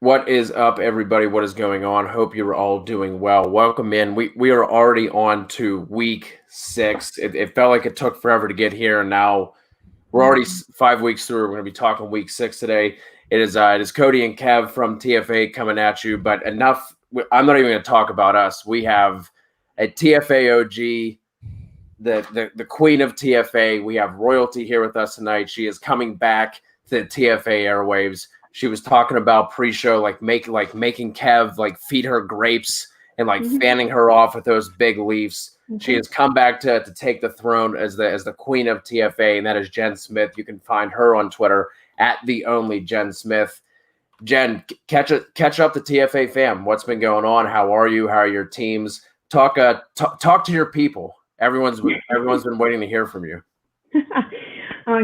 What is up, everybody? What is going on? Hope you're all doing well. Welcome in. We are already on to week 6. It felt like it took forever to get here, and now we're already 5 weeks through. We're going to be talking week 6 today. It is Cody and Kev from TFA coming at you, but enough. I'm not even going to talk about us. We have a TFA OG, the queen of TFA. We have royalty here with us tonight. She is coming back to the TFA airwaves. She was talking about pre-show, making Kev feed her grapes and fanning her off with those big leaves. Mm-hmm. She has come back to take the throne as the queen of TFA, and that is Jen Smith. You can find her on Twitter at the only Jen Smith. Jen, catch up the TFA fam. What's been going on? How are you? How are your teams? Talk to your people. Everyone's been waiting to hear from you.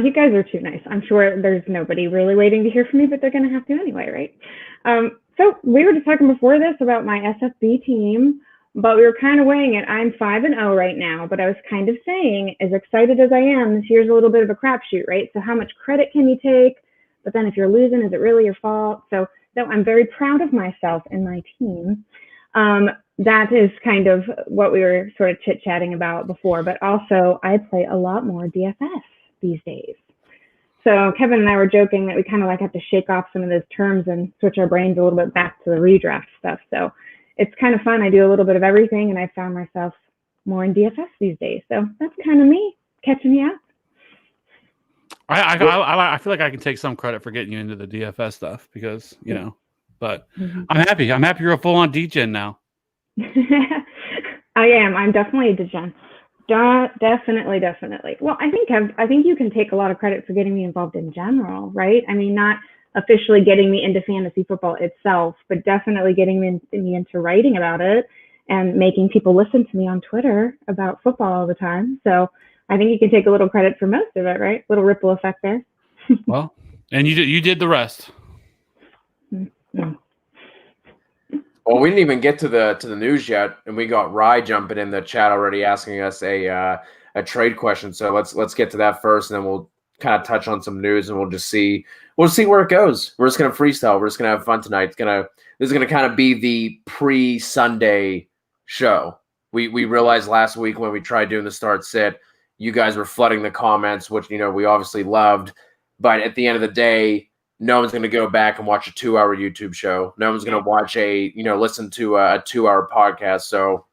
You guys are too nice. I'm sure there's nobody really waiting to hear from me, but they're going to have to anyway, right? So we were just talking before this about my SFB team, but we were kind of weighing it. I'm 5-0 right now, but I was kind of saying, as excited as I am, this year's a little bit of a crapshoot, right? So how much credit can you take? But then if you're losing, is it really your fault? So I'm very proud of myself and my team. That is kind of what we were sort of chit-chatting about before, but also I play a lot more DFS these days. So Kevin and I were joking that we kind of have to shake off some of those terms and switch our brains a little bit back to the redraft stuff. So it's kind of fun. I do a little bit of everything, and I found myself more in DFS these days. So that's kind of me catching me up. I feel like I can take some credit for getting you into the DFS stuff because, but I'm happy. I'm happy you're a full-on DGen now. I am. I'm definitely a DGen. Definitely. Well, I think you can take a lot of credit for getting me involved in general, right? I mean, not officially getting me into fantasy football itself, but definitely getting me into writing about it and making people listen to me on Twitter about football all the time. So I think you can take a little credit for most of it, right? Little ripple effect there. Well, and you did the rest. Mm-hmm. Well, we didn't even get to the news yet, and we got Rye jumping in the chat already asking us a trade question. So let's get to that first, and then we'll kind of touch on some news, and we'll see where it goes. We're just gonna freestyle. We're just gonna have fun tonight. This is gonna kind of be the pre-Sunday show. We realized last week when we tried doing the start sit, you guys were flooding the comments, which we obviously loved, but at the end of the day, no one's going to go back and watch a 2-hour YouTube show. No one's going to watch listen to a 2-hour podcast. So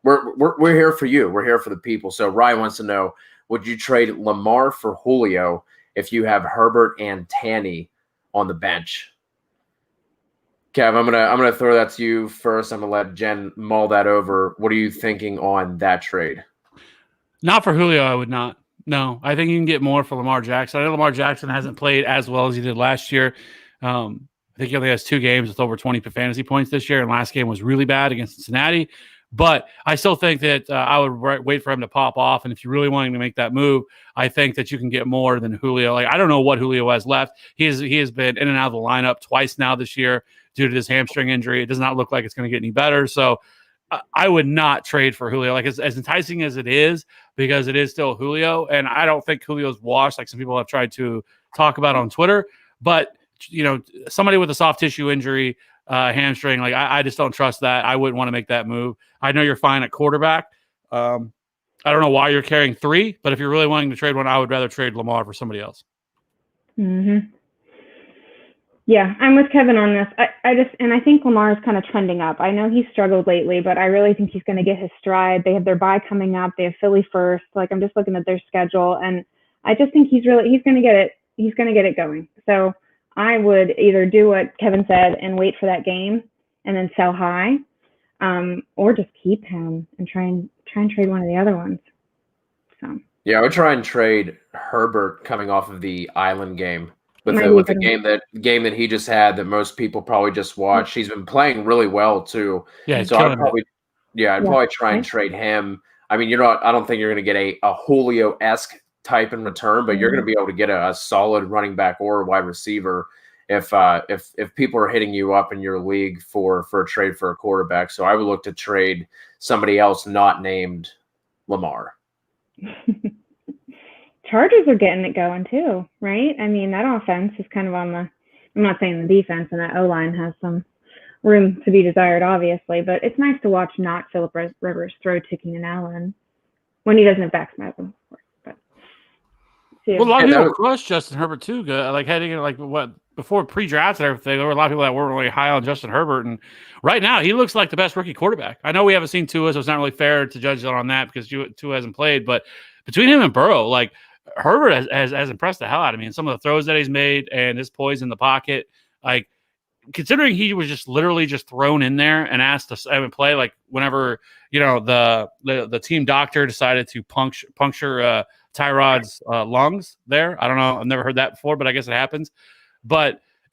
we're here for you. We're here for the people. So Ryan wants to know, would you trade Lamar for Julio if you have Herbert and Tanny on the bench? Kev, I'm gonna throw that to you first. I'm gonna let Jen mull that over. What are you thinking on that trade? Not for Julio, I would not. No, I think you can get more for Lamar Jackson. I know Lamar Jackson hasn't played as well as he did last year. I think he only has 2 games with over 20 fantasy points this year, and last game was really bad against Cincinnati. But I still think that I would wait for him to pop off, and if you're really wanting to make that move, I think that you can get more than Julio. I don't know what Julio has left. He has been in and out of the lineup twice now this year due to this hamstring injury. It does not look like it's going to get any better. So I would not trade for Julio. As enticing as it is, because it is still Julio, and I don't think Julio's washed like some people have tried to talk about on Twitter. But somebody with a soft tissue injury, hamstring, I just don't trust that. I wouldn't want to make that move. I know you're fine at quarterback. I don't know why you're carrying 3, but if you're really wanting to trade one, I would rather trade Lamar for somebody else. Mm-hmm. Yeah, I'm with Kevin on this. I think Lamar is kind of trending up. I know he's struggled lately, but I really think he's going to get his stride. They have their bye coming up. They have Philly first. I'm just looking at their schedule, and I just think he's going to get it. He's going to get it going. So I would either do what Kevin said and wait for that game and then sell high, or just keep him and try and trade one of the other ones. So yeah, I would try and trade Herbert coming off of the Island game. With the game that he just had that most people probably just watched. He's been playing really well too. Yeah, so I'd probably try and trade him. I mean, I don't think you're going to get a Julio-esque type in return, but you're going to be able to get a solid running back or a wide receiver if people are hitting you up in your league for a trade for a quarterback. So I would look to trade somebody else not named Lamar. Chargers are getting it going too, right? I mean, that offense is kind of on I'm not saying the defense and that O-line has some room to be desired, obviously, but it's nice to watch not Phillip Rivers throw to Keenan Allen when he doesn't have back smash him, of course. But well, a lot of people crushed Justin Herbert too. Like heading in, like what before pre-draft and everything, there were a lot of people that weren't really high on Justin Herbert, and right now he looks like the best rookie quarterback. I know we haven't seen Tua, so it's not really fair to judge on that because Tua hasn't played. But between him and Burrow, like Herbert has impressed the hell out of me, and some of the throws that he's made and his poise in the pocket, like considering he was just literally just thrown in there and asked to play, like whenever the team doctor decided to puncture Tyrod's lungs there. I don't know. I've never heard that before, but I guess it happens.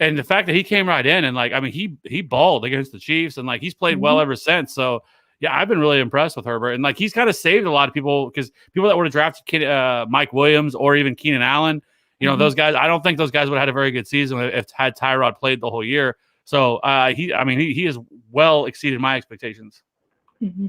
And the fact that he came right in and he balled against the Chiefs and like he's played well ever since. So yeah, I've been really impressed with Herbert, and like he's kind of saved a lot of people because people that would have drafted Mike Williams or even Keenan Allen, those guys. I don't think those guys would have had a very good season if had Tyrod played the whole year. So he has well exceeded my expectations. Mm-hmm.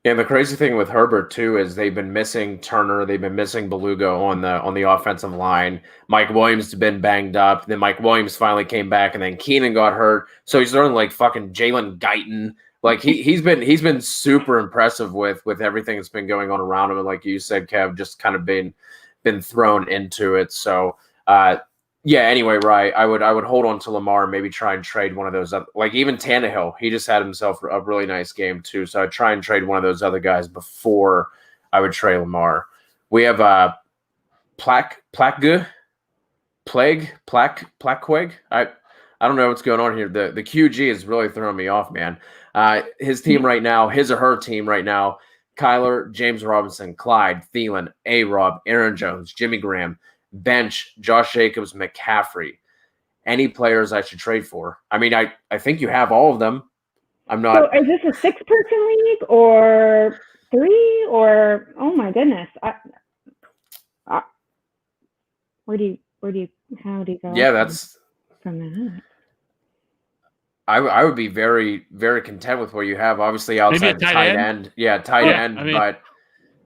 Yeah, the crazy thing with Herbert too is they've been missing Turner, they've been missing Beluga on the offensive line. Mike Williams has been banged up. Then Mike Williams finally came back, and then Keenan got hurt. So he's throwing like fucking Jalen Guyton. Like he's been super impressive with everything that's been going on around him, and like you said, Kev, just kind of been thrown into it. So yeah. Anyway, right. I would hold on to Lamar and maybe try and trade one of those up. Like even Tannehill, he just had himself a really nice game too. So I'd try and trade one of those other guys before I would trade Lamar. We have Plaqueg. I don't know what's going on here. The QG is really throwing me off, man. His team right now, his or her team right now, Kyler, James Robinson, Clyde, Thielen, A-Rob, Aaron Jones, Jimmy Graham, bench, Josh Jacobs, McCaffrey. Any players I should trade for? I mean, I think you have all of them. I'm not. So is this a 6-person league or 3 or oh my goodness? How do you go? Yeah, that's from that. I would be very, very content with what you have. Obviously, outside tight end. Yeah, tight end. But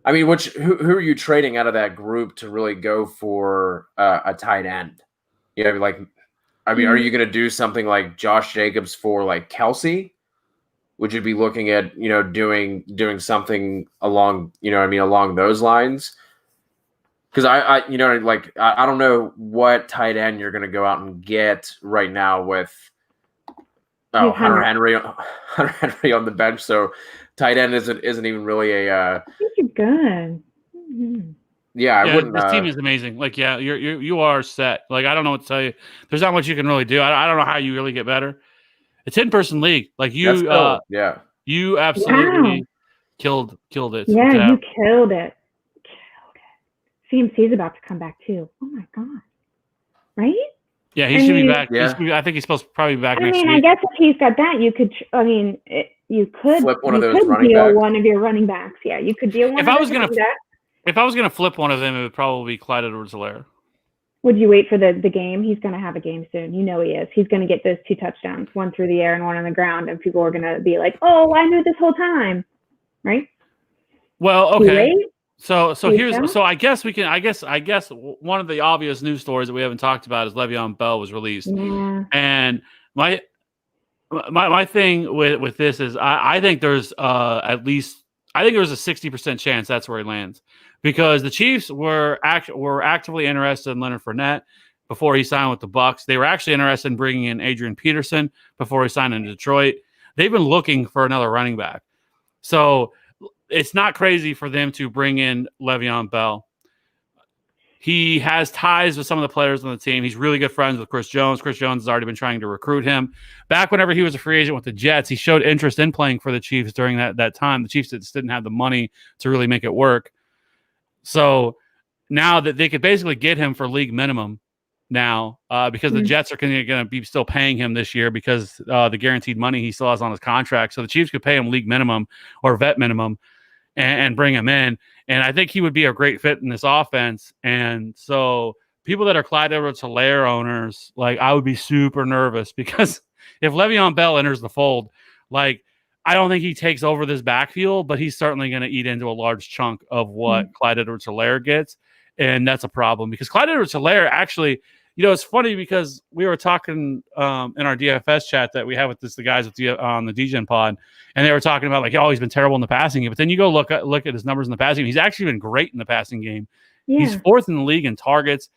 I mean, who are you trading out of that group to really go for a tight end? Are you going to do something like Josh Jacobs for like Kelsey? Would you be looking at doing something along along those lines? Because I don't know what tight end you're going to go out and get right now with Hunter Henry on the bench. So tight end isn't even really a. I think you're good. Mm-hmm. Yeah, I wouldn't. This team is amazing. Like, yeah, you are set. Like, I don't know what to tell you. There's not much you can really do. I don't know how you really get better. It's 10-person league. Like you, you absolutely killed it. Yeah, you killed it. CMC's about to come back too. Oh my god! Right? Yeah, he should be back. Yeah. I think he's supposed to probably be back next week. I guess if he's got that, you could. You could flip one of those running deal backs. One of your running backs. Yeah, you could deal one. If I was gonna flip one of them, it would probably be Clyde Edwards-Helaire. Would you wait for the game? He's going to have a game soon. You know he is. He's going to get those 2 touchdowns, one through the air and one on the ground, and people are going to be like, "Oh, I knew this whole time," right? Well, okay. So I guess we can. I guess one of the obvious news stories that we haven't talked about is Le'Veon Bell was released, and my thing with this is I think there's at least there's a 60% chance that's where he lands. Because the Chiefs were actively interested in Leonard Fournette before he signed with the Bucs. They were actually interested in bringing in Adrian Peterson before he signed in Detroit. They've been looking for another running back. So it's not crazy for them to bring in Le'Veon Bell. He has ties with some of the players on the team. He's really good friends with Chris Jones. Chris Jones has already been trying to recruit him. Back whenever he was a free agent with the Jets, he showed interest in playing for the Chiefs during that time. The Chiefs just didn't have the money to really make it work. So now that they could basically get him for league minimum now because the Jets are going to be still paying him this year because the guaranteed money he still has on his contract. So the Chiefs could pay him league minimum or vet minimum and bring him in. And I think he would be a great fit in this offense. And so people that are Clyde Edwards-Helaire owners, like I would be super nervous because if Le'Veon Bell enters the fold, like I don't think he takes over this backfield, but he's certainly going to eat into a large chunk of what Clyde Edwards-Helaire gets. And that's a problem because Clyde Edwards-Helaire actually it's funny because we were talking in our DFS chat that we have with the guys on the DGen pod, and they were talking about like, he's been terrible in the passing game. But then you go look at his numbers in the passing game. He's actually been great in the passing game. Yeah. He's 4th in the league in targets,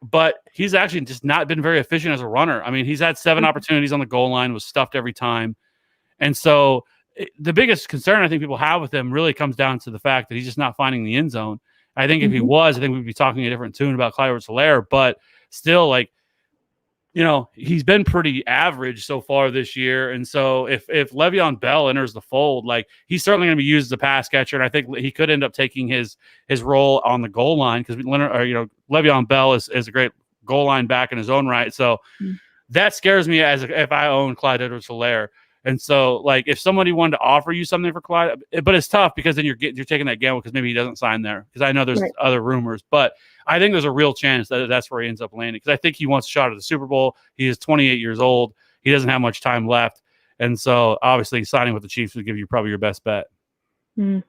but he's actually just not been very efficient as a runner. I mean, he's had 7 opportunities on the goal line, was stuffed every time. And so the biggest concern I think people have with him really comes down to the fact that he's just not finding the end zone. I think if he was, I think we'd be talking a different tune about Claudio Solaire, but still, like, he's been pretty average so far this year. And so if Le'Veon Bell enters the fold, like, he's certainly going to be used as a pass catcher. And I think he could end up taking his role on the goal line because Le'Veon Bell is a great goal line back in his own right. So that scares me if I own Claudio Solaire. And so, like, if somebody wanted to offer you something for Clyde, but it's tough because then you're taking that gamble because maybe he doesn't sign there. Because I know there's other rumors, but I think there's a real chance that that's where he ends up landing. Because I think he wants a shot at the Super Bowl. He is 28 years old. He doesn't have much time left, and so obviously signing with the Chiefs would give you probably your best bet. I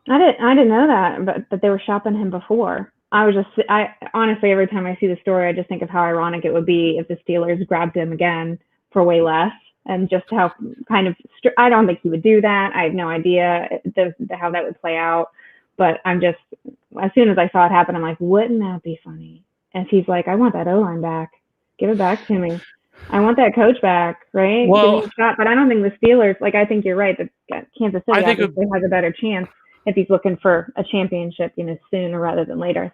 didn't know that, but they were shopping him before. I honestly, every time I see the story, I just think of how ironic it would be if the Steelers grabbed him again for way less. And just how kind of I don't think he would do that. I have no idea how that would play out. But I'm just, as soon as I saw it happen, I'm like, wouldn't that be funny? If he's like, I want that O-line back. Give it back to me. I want that coach back, right? Well, give me a shot. But I don't think the Steelers, like, I think you're right, that Kansas City obviously has a better chance if he's looking for a championship, sooner rather than later.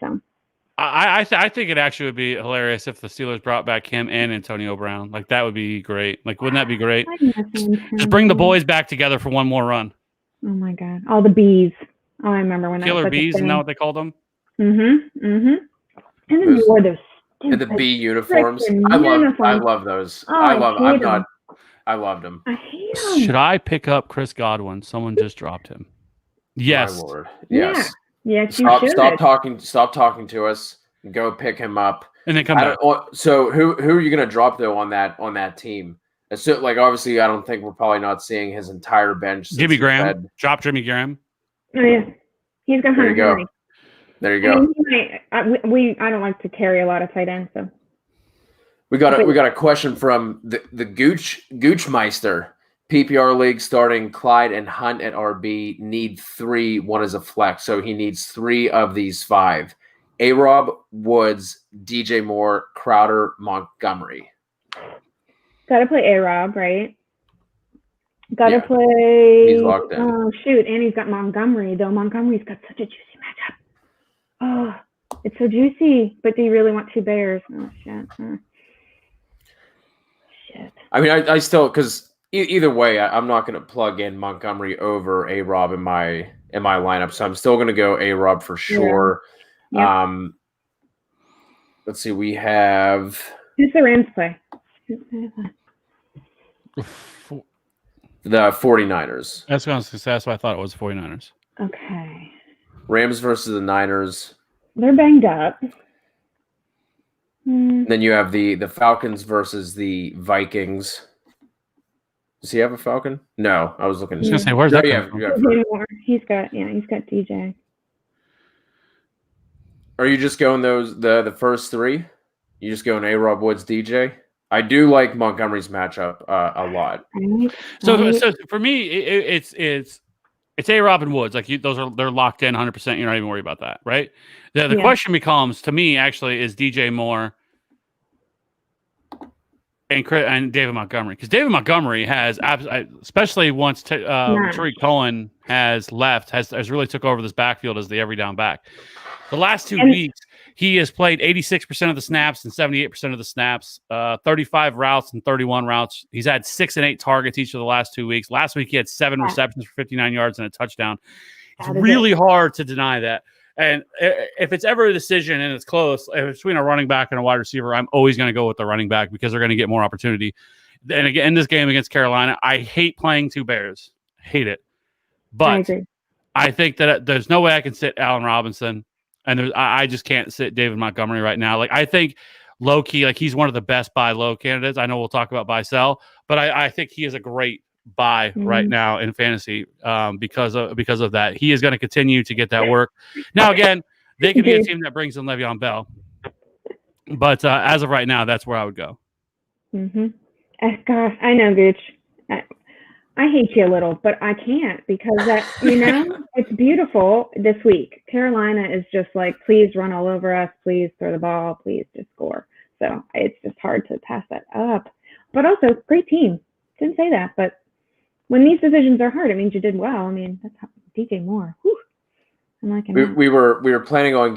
So. I think it actually would be hilarious if the Steelers brought back him and Antonio Brown. Like, that would be great. Like, wouldn't that be great? Just bring the boys back together for one more run. Oh my God! All the bees. Oh, I remember when Killer bees. Isn't that what they called them? And then you wore those. And the bee uniforms. I love those. Oh, I loved them. I hate them. Should I pick up Chris Godwin? Someone just dropped him. Yes. My Lord. Yes. Yeah. Yes, Stop talking to us. Go pick him up, and then come back. So who are you going to drop though on that team? So, like, obviously, I don't think we're probably not seeing his entire bench. Jimmy Graham. Drop Jimmy Graham. Oh yeah, he's got There you go. Henry. There you go. I don't like to carry a lot of tight ends, so we got a question from the Goochmeister. PPR league starting Clyde and Hunt at RB, need 3. One is a flex, so he needs 3 of these 5. A-Rob, Woods, DJ Moore, Crowder, Montgomery. Got to play A-Rob, right? Got to play. He's locked in. Oh shoot, and he's got Montgomery though. Montgomery's got such a juicy matchup. Oh, it's so juicy. But do you really want 2 Bears? Oh shit. Shit. I mean, I still, because either way, I'm not going to plug in Montgomery over A-Rob in my lineup, so I'm still going to go A-Rob for sure. Yeah. Let's see, we have. Who's the Rams play? The 49ers. That's why I thought it was 49ers. Okay. Rams versus the Niners. They're banged up. Then you have the Falcons versus the Vikings. Does he have a Falcon? No, I was looking. I was going to say, where's that? He's got DJ. Are you just going the first 3? You just going A-Rob, Woods, DJ? I do like Montgomery's matchup a lot. So for me, it's A-Rob and Woods. Like, they're locked in 100%. You're not even worried about that, right? The question becomes, to me, actually, is DJ Moore and David Montgomery, because David Montgomery has, especially once Tariq Cohen has left, has really took over this backfield as the every down back. The last 2 weeks, he has played 86% of the snaps and 78% of the snaps, 35 routes and 31 routes. He's had 6 and 8 targets each of the last 2 weeks. Last week, he had 7 receptions for 59 yards and a touchdown. It's really hard to deny that. And if it's ever a decision and it's close, if it's between a running back and a wide receiver, I'm always going to go with the running back because they're going to get more opportunity. And again, in this game against Carolina, I hate playing 2 Bears. Hate it. But I think that there's no way I can sit Allen Robinson, and I just can't sit David Montgomery right now. Like, I think low key, like, he's one of the best buy low candidates. I know we'll talk about buy sell, but I think he is a great buy right now in fantasy because of that. He is going to continue to get that work. Now, again, they could be a team that brings in Le'Veon Bell. But as of right now, that's where I would go. Mm-hmm. Gosh, I know, Gooch. I hate you a little, but I can't because it's beautiful this week. Carolina is just like, please run all over us. Please throw the ball. Please just score. So it's just hard to pass that up. But also, great team. Didn't say that, but when these decisions are hard, it means you did well. I mean, that's DJ Moore. Whew. I'm liking that. We were planning on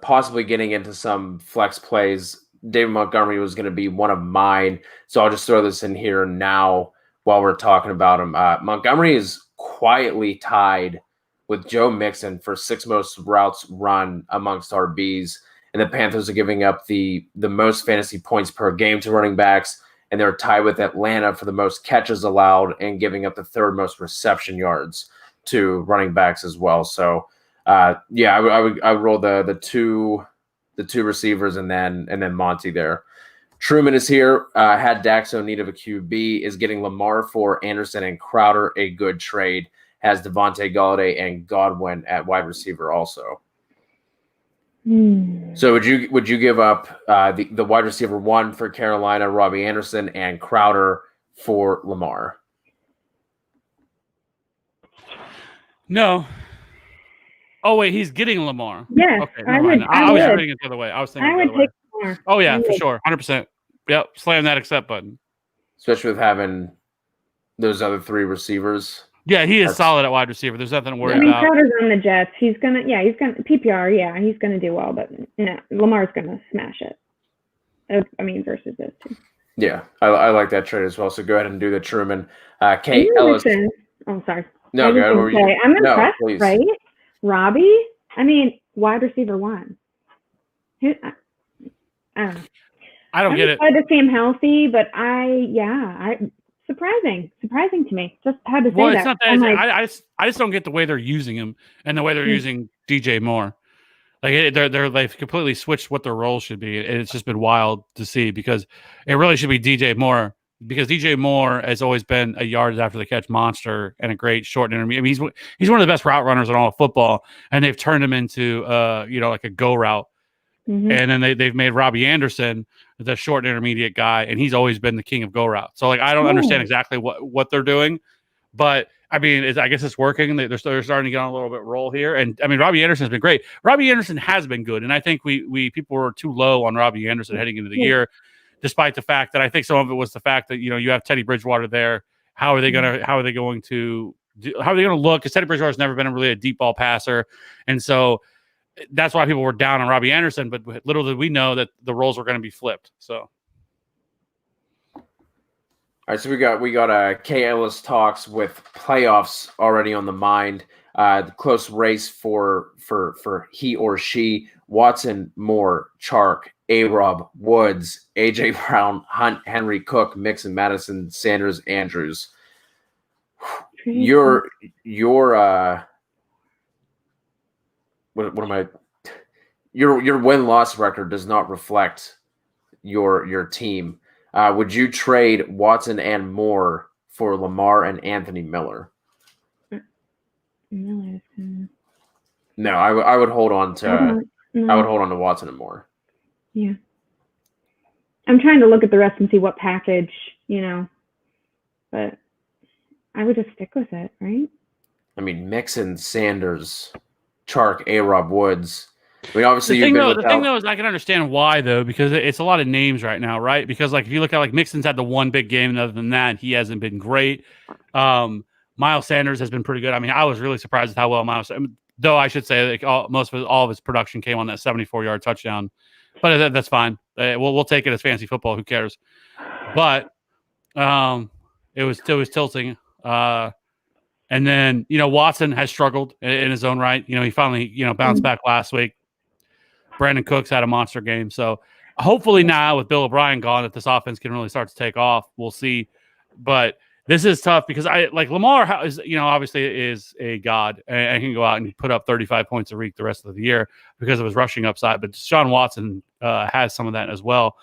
possibly getting into some flex plays. David Montgomery was going to be one of mine, so I'll just throw this in here now while we're talking about him. Montgomery is quietly tied with Joe Mixon for 6th most routes run amongst RBs, and the Panthers are giving up the most fantasy points per game to running backs, and they're tied with Atlanta for the most catches allowed and giving up the 3rd most reception yards to running backs as well. So, I would roll the two receivers and then Monty there. Truman is here. Had Daxo in need of a QB. Is getting Lamar for Anderson and Crowder a good trade. Has Devontae, Galladay, and Godwin at wide receiver also. So would you give up the wide receiver 1 for Carolina, Robbie Anderson, and Crowder for Lamar? No. Oh wait, he's getting Lamar. Yeah, okay, I would. I was reading it the other way. I was thinking. I would take Lamar. Oh yeah, for sure, 100%. Yep, slam that accept button. Especially with having those other 3 receivers. Yeah, he is solid at wide receiver. There's nothing to worry about. Crowder's on the Jets. He's gonna PPR. Yeah, he's gonna do well, but Lamar's gonna smash it. Versus those 2. Yeah, I like that trade as well. So go ahead and do the Truman. Kate Ellis. Oh, sorry. No, I'm impressed, right? Robbie, wide receiver 1. I don't know. I don't get it. I'm glad to see him healthy, but surprising to me. Just had to say that. It's not that. I just don't get the way they're using him and the way they're using DJ Moore. Like they've completely switched what their role should be, and it's just been wild to see because it really should be DJ Moore. Because DJ Moore has always been a yards after the catch monster and a great short intermediate. He's one of the best route runners in all of football, and they've turned him into like a go route. Mm-hmm. And then they've made Robbie Anderson the short intermediate guy, and he's always been the king of go route. So like I don't understand exactly what they're doing, but I guess it's working. They're starting to get on a little bit roll here, and Robbie Anderson has been great. Robbie Anderson has been good, and I think we people were too low on Robbie Anderson heading into the year. Despite the fact that I think some of it was the fact that you have Teddy Bridgewater there. How are they going to look? Because Teddy Bridgewater's never been really a deep ball passer, and so that's why people were down on Robbie Anderson. But little did we know that the roles were going to be flipped. So, all right. So we got Kay Ellis talks with playoffs already on the mind. The close race for he or she: Watson, Moore, Chark, A-Rob, Woods, A.J. Brown, Hunt, Henry, Cook, Mixon, Madison, Sanders, Andrews. Your win-loss record does not reflect your team. Would you trade Watson and Moore for Lamar and Anthony Miller? No, I would hold on to Watson and Moore. Yeah. I'm trying to look at the rest and see what package, but I would just stick with it, right? Mixon, Sanders, Chark, A-Rob, Woods. Obviously, the thing though is I can understand why though, because it's a lot of names right now, right? Because if you look at Mixon's had the one big game, and other than that, he hasn't been great. Miles Sanders has been pretty good. I was really surprised with how well Miles. Though I should say, all of his production came on that 74-yard touchdown, but that's fine. We'll take it as fantasy football. Who cares? But it was tilting. And then Watson has struggled in his own right. He finally bounced back last week. Brandon Cooks had a monster game, so hopefully now with Bill O'Brien gone, that this offense can really start to take off. We'll see, but this is tough because Lamar is obviously is a god and can go out and put up 35 points a week the rest of the year because of his rushing upside. But Deshaun Watson has some of that as well.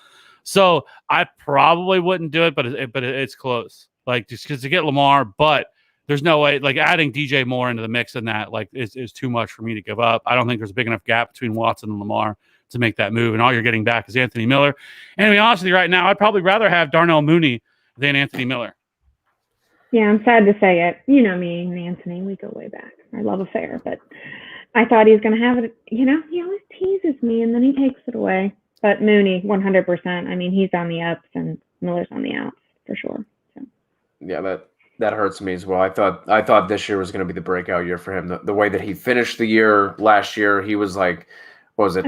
So I probably wouldn't do it, but it's close. Just because to get Lamar, but there's no way adding DJ Moore into the mix in that is too much for me to give up. I don't think there's a big enough gap between Watson and Lamar to make that move. And all you're getting back is Anthony Miller. And to be honest with you right now, I'd probably rather have Darnell Mooney than Anthony Miller. Yeah, I'm sad to say it. You know me and Anthony, we go way back. Our love affair, but I thought he was going to have it. He always teases me and then he takes it away. But Mooney, 100%. I mean, he's on the ups and Miller's on the outs for sure. So. Yeah, that hurts me as well. I thought this year was going to be the breakout year for him. The way that he finished the year last year, he was like, what was it,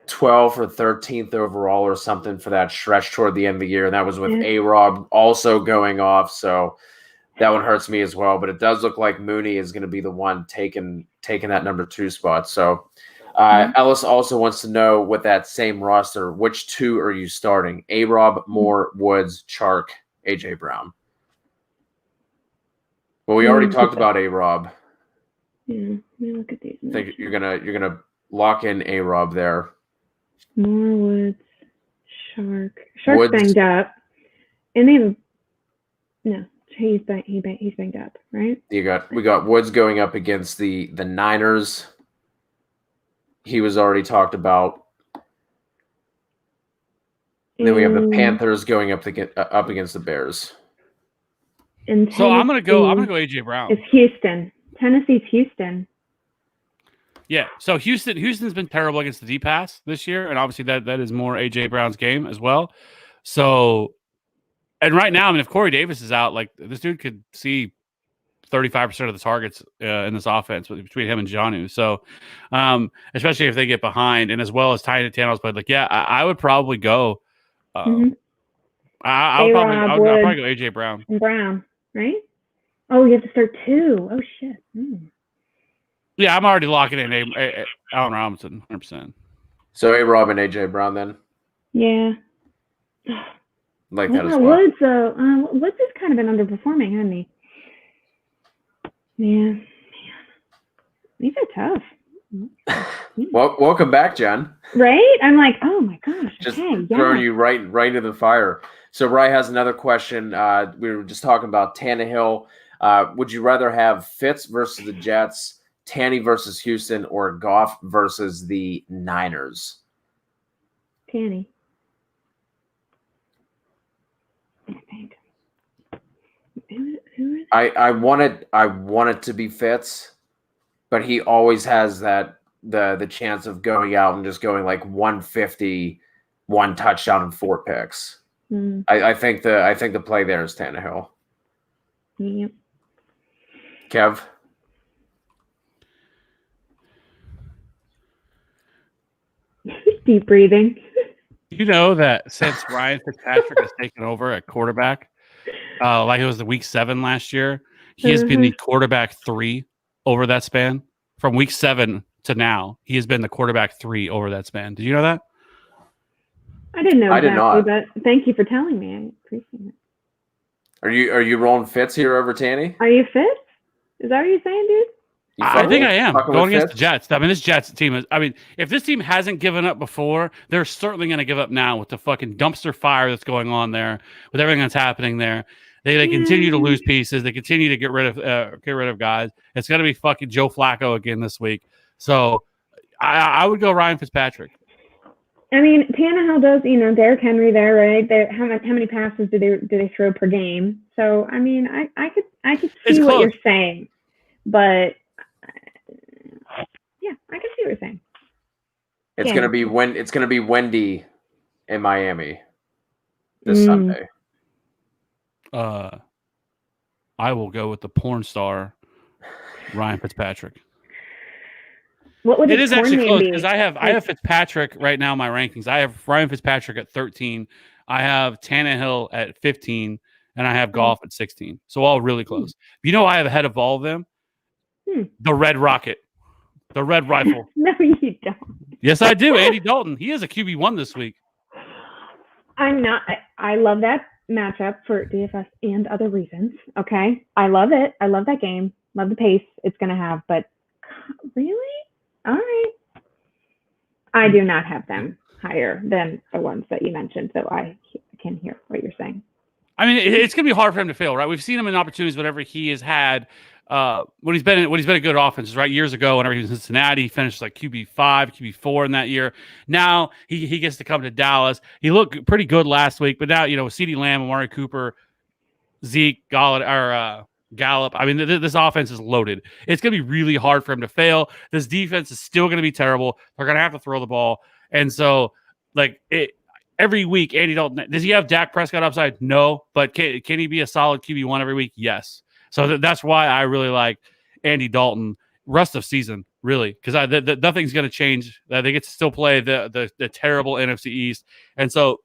12th or 13th overall or something for that stretch toward the end of the year. And that was with A-Rob also going off. So that one hurts me as well. But it does look like Mooney is going to be the one taking that number 2 spot. So Ellis also wants to know, with that same roster, which 2 are you starting? A-Rob, Moore, Woods, Chark, A.J. Brown. Well, we already talked about A-Rob. Yeah, let me look at these. I think you're gonna lock in A-Rob there. More Woods, Shark's banged up, and they have he's banged up, right? We got Woods going up against the Niners. He was already talked about. And then we have the Panthers going up against the Bears. So I'm gonna go AJ Brown. It's Houston. Tennessee's Houston. Yeah. So Houston's been terrible against the deep pass this year, and obviously that is more AJ Brown's game as well. So, and right now, I mean, if Corey Davis is out, like, this dude could see 35% of the targets in this offense between him and Jonnu. So, especially if they get behind, and as well as Ty Tannell's played, like, I would probably go. I'll probably go AJ Brown. And Brown, right? Oh, you have to start 2. Oh shit. Yeah, I'm already locking in Allen Robinson, 100%. So A-Rob and AJ Brown then. Yeah. Like that as well. Woods, Woods has kind of been underperforming, hasn't he? Yeah. These are tough. Well, welcome back, Jen. Right? I'm like, oh my gosh. Just throwing you right into the fire. So Rye has another question. We were just talking about Tannehill. Would you rather have Fitz versus the Jets, Tanny versus Houston, or Goff versus the Niners? Tanny. I think. Who is it? I want it to be Fitz, but he always has the chance of going out and just going like 150, 1 touchdown and 4 picks. I think the play there is Tannehill. Yep. Kev? Deep breathing. You know that since Ryan Fitzpatrick has taken over at quarterback, like it was the week 7 last year, he has been the quarterback 3 over that span. From week 7 to now, he has been the quarterback 3 over that span. Did you know that? I didn't know exactly, did not. But thank you for telling me. I appreciate it. Are you rolling Fitz here over Tanny? Are you Fitz? Is that what you're saying, dude? I think I am. Going against the Jets. I mean, this Jets team is. I mean, if this team hasn't given up before, they're certainly going to give up now with the fucking dumpster fire that's going on there, with everything that's happening there. They continue to lose pieces. They continue to get rid of guys. It's going to be fucking Joe Flacco again this week. So I would go Ryan Fitzpatrick. I mean, Tannehill does, Derrick Henry there, right? How many passes do they throw per game? So I mean, I could see what you're saying, but yeah, I can see what you're saying. It's gonna be windy in Miami this Sunday. I will go with the porn star Ryan Fitzpatrick. What would it is actually close because I have Fitzpatrick right now in my rankings. I have Ryan Fitzpatrick at 13. I have Tannehill at 15, and I have Goff at 16. So all really close. You know, I have ahead of all of them the Red Rocket, the Red Rifle. No, you don't. Yes, I do. Andy Dalton. He is a QB1 this week. I'm not. I love that matchup for DFS and other reasons. Okay, I love it. I love that game. Love the pace it's going to have. But really? All right. I do not have them higher than the ones that you mentioned, so I can hear what you're saying. I mean, it's going to be hard for him to fail, right? We've seen him in opportunities whenever he has had when he's been a good offense, right? Years ago, whenever he was in Cincinnati, he finished like QB5, QB4 in that year. Now he gets to come to Dallas. He looked pretty good last week, but now, with CeeDee Lamb, Amari Cooper, Zeke, Gallup. I mean, this offense is loaded. It's going to be really hard for him to fail. This defense is still going to be terrible. They're going to have to throw the ball. And so, every week, Andy Dalton, does he have Dak Prescott upside? No. But can he be a solid QB1 every week? Yes. So that's why I really like Andy Dalton rest of season, really, because nothing's going to change. They get to still play the terrible NFC East. And so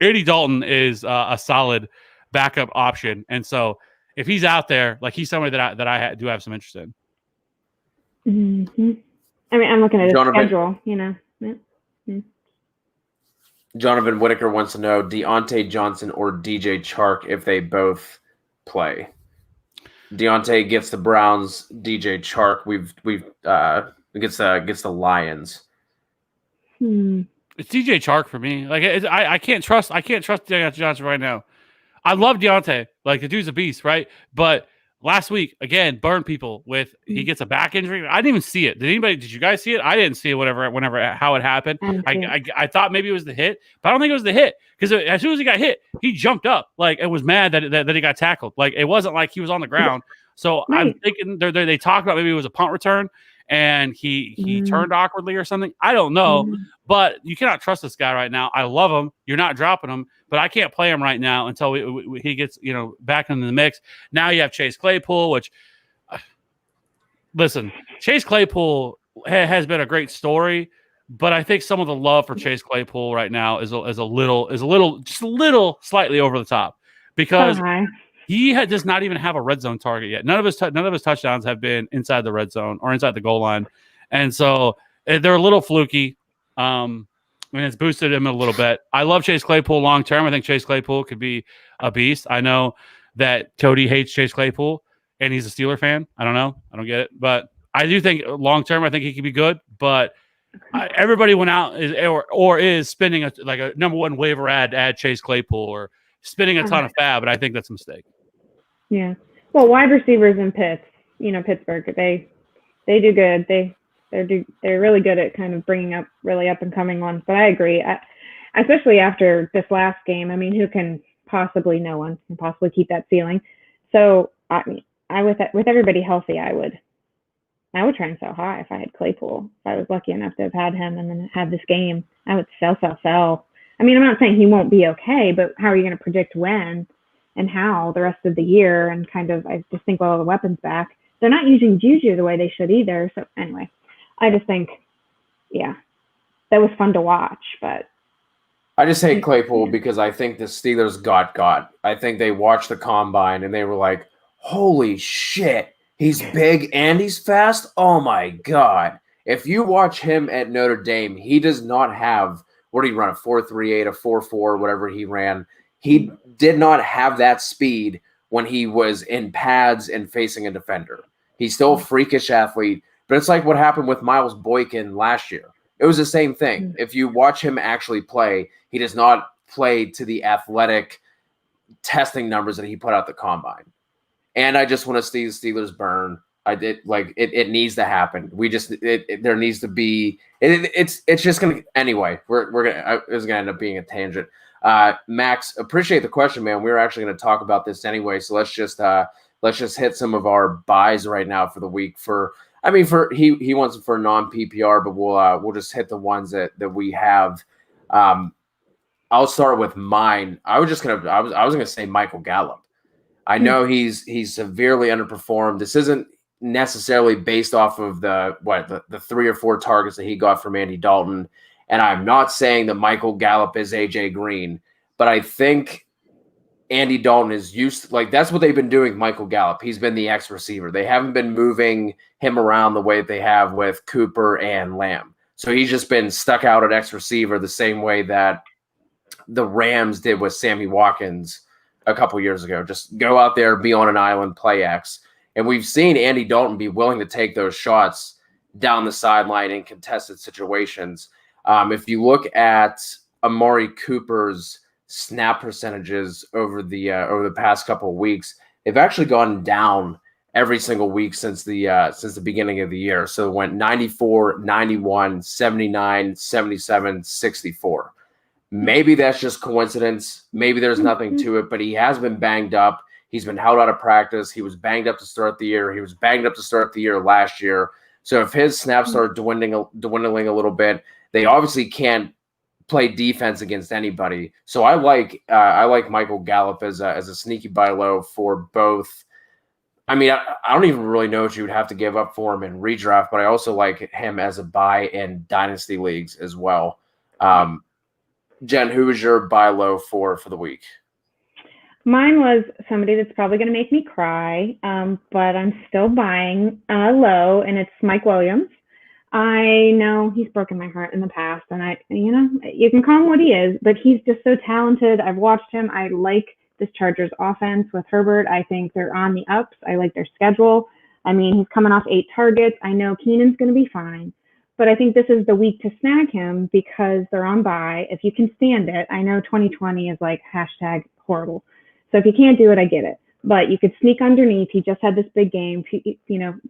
Andy Dalton is a solid backup option. And so if he's out there, he's somebody that I do have some interest in. Mm-hmm. I mean, I'm looking at his schedule, Yeah. Jonathan Whitaker wants to know Deontay Johnson or DJ Chark if they both play. Deontay gets the Browns. DJ Chark gets the Lions. It's DJ Chark for me. I can't trust Deontay Johnson right now. I love Deontay. The dude's a beast, right? But last week, again, burned people with he gets a back injury. I didn't even see it. Did you guys see it? I didn't see it how it happened. I thought maybe it was the hit, but I don't think it was the hit because as soon as he got hit, he jumped up and was mad that he got tackled. It wasn't like he was on the ground. So I'm thinking they talked about maybe it was a punt return and he turned awkwardly or something. I don't know, but you cannot trust this guy right now. I love him. You're not dropping him, but I can't play him right now until he gets back into the mix. Now you have Chase Claypool, which listen, Chase Claypool has been a great story, but I think some of the love for Chase Claypool right now is a little slightly over the top because he does not even have a red zone target yet. None of his touchdowns have been inside the red zone or inside the goal line, and so they're a little fluky. It's boosted him a little bit. I love Chase Claypool long term. I think Chase Claypool could be a beast. I know that Cody hates Chase Claypool, and he's a Steeler fan. I don't know. I don't get it, but I do think long term, I think he could be good. But everybody went out is spending a number one waiver add Chase Claypool or spending a ton of fab, and I think that's a mistake. Yeah. Well, wide receivers in Pittsburgh, they do good. They're really good at kind of bringing up really up and coming ones. But I agree, especially after this last game. I mean, no one can possibly keep that ceiling. So with everybody healthy, I would try and sell high if I had Claypool. If I was lucky enough to have had him and then had this game, I would sell. I mean, I'm not saying he won't be okay, but how are you going to predict when and how the rest of the year? And I just think with all the weapons back, they're not using Juju the way they should either. So anyway, I just think, that was fun to watch. But I just hate Claypool because I think the Steelers got. I think they watched the combine and they were like, holy shit, he's big and he's fast. Oh my God. If you watch him at Notre Dame, he does not have, what did he run, a 4.38, a 4.4, whatever he ran. He did not have that speed when he was in pads and facing a defender. He's still a freakish athlete, but it's like what happened with Miles Boykin last year. It was the same thing. If you watch him actually play, he does not play to the athletic testing numbers that he put out the combine. And I just want to see the Steelers burn. It needs to happen. There needs to be. It's just gonna anyway. It's gonna end up being a tangent. Max, appreciate the question, man. We were actually gonna talk about this anyway. So let's just hit some of our buys right now for the week. He wants it for non PPR, but we'll just hit the ones that we have. I'll start with mine. I was gonna say Michael Gallup. I know he's severely underperformed. This isn't necessarily based off of the 3 or 4 targets that he got from Andy Dalton. And I'm not saying that Michael Gallup is AJ Green, but I think Andy Dalton is used to, that's what they've been doing with Michael Gallup. He's been the X receiver. They haven't been moving him around the way that they have with Cooper and Lamb. So he's just been stuck out at X receiver the same way that the Rams did with Sammy Watkins a couple years ago. Just go out there, be on an island, play X. And we've seen Andy Dalton be willing to take those shots down the sideline in contested situations. If you look at Amari Cooper's snap percentages over the past couple of weeks, they've actually gone down every single week since the beginning of the year. So it went 94, 91, 79, 77, 64. Maybe that's just coincidence. Maybe there's nothing to it, but he has been banged up. He's been held out of practice. He was banged up to start the year. He was banged up to start the year last year. So if his snaps start dwindling a little bit, they obviously can't play defense against anybody. So I like Michael Gallup as a sneaky buy low for both. I mean, I don't even really know what you would have to give up for him in redraft, but I also like him as a buy in dynasty leagues as well. Jen, who was your buy low for the week? Mine was somebody that's probably going to make me cry, but I'm still buying low, and it's Mike Williams. I know he's broken my heart in the past, and you can call him what he is, but he's just so talented. I've watched him. I like this Chargers offense with Herbert. I think they're on the ups. I like their schedule. I mean, he's coming off 8 targets. I know Keenan's going to be fine, but I think this is the week to snag him because they're on bye. If you can stand it, I know 2020 is like hashtag horrible. So if you can't do it, I get it. But you could sneak underneath. He just had this big game,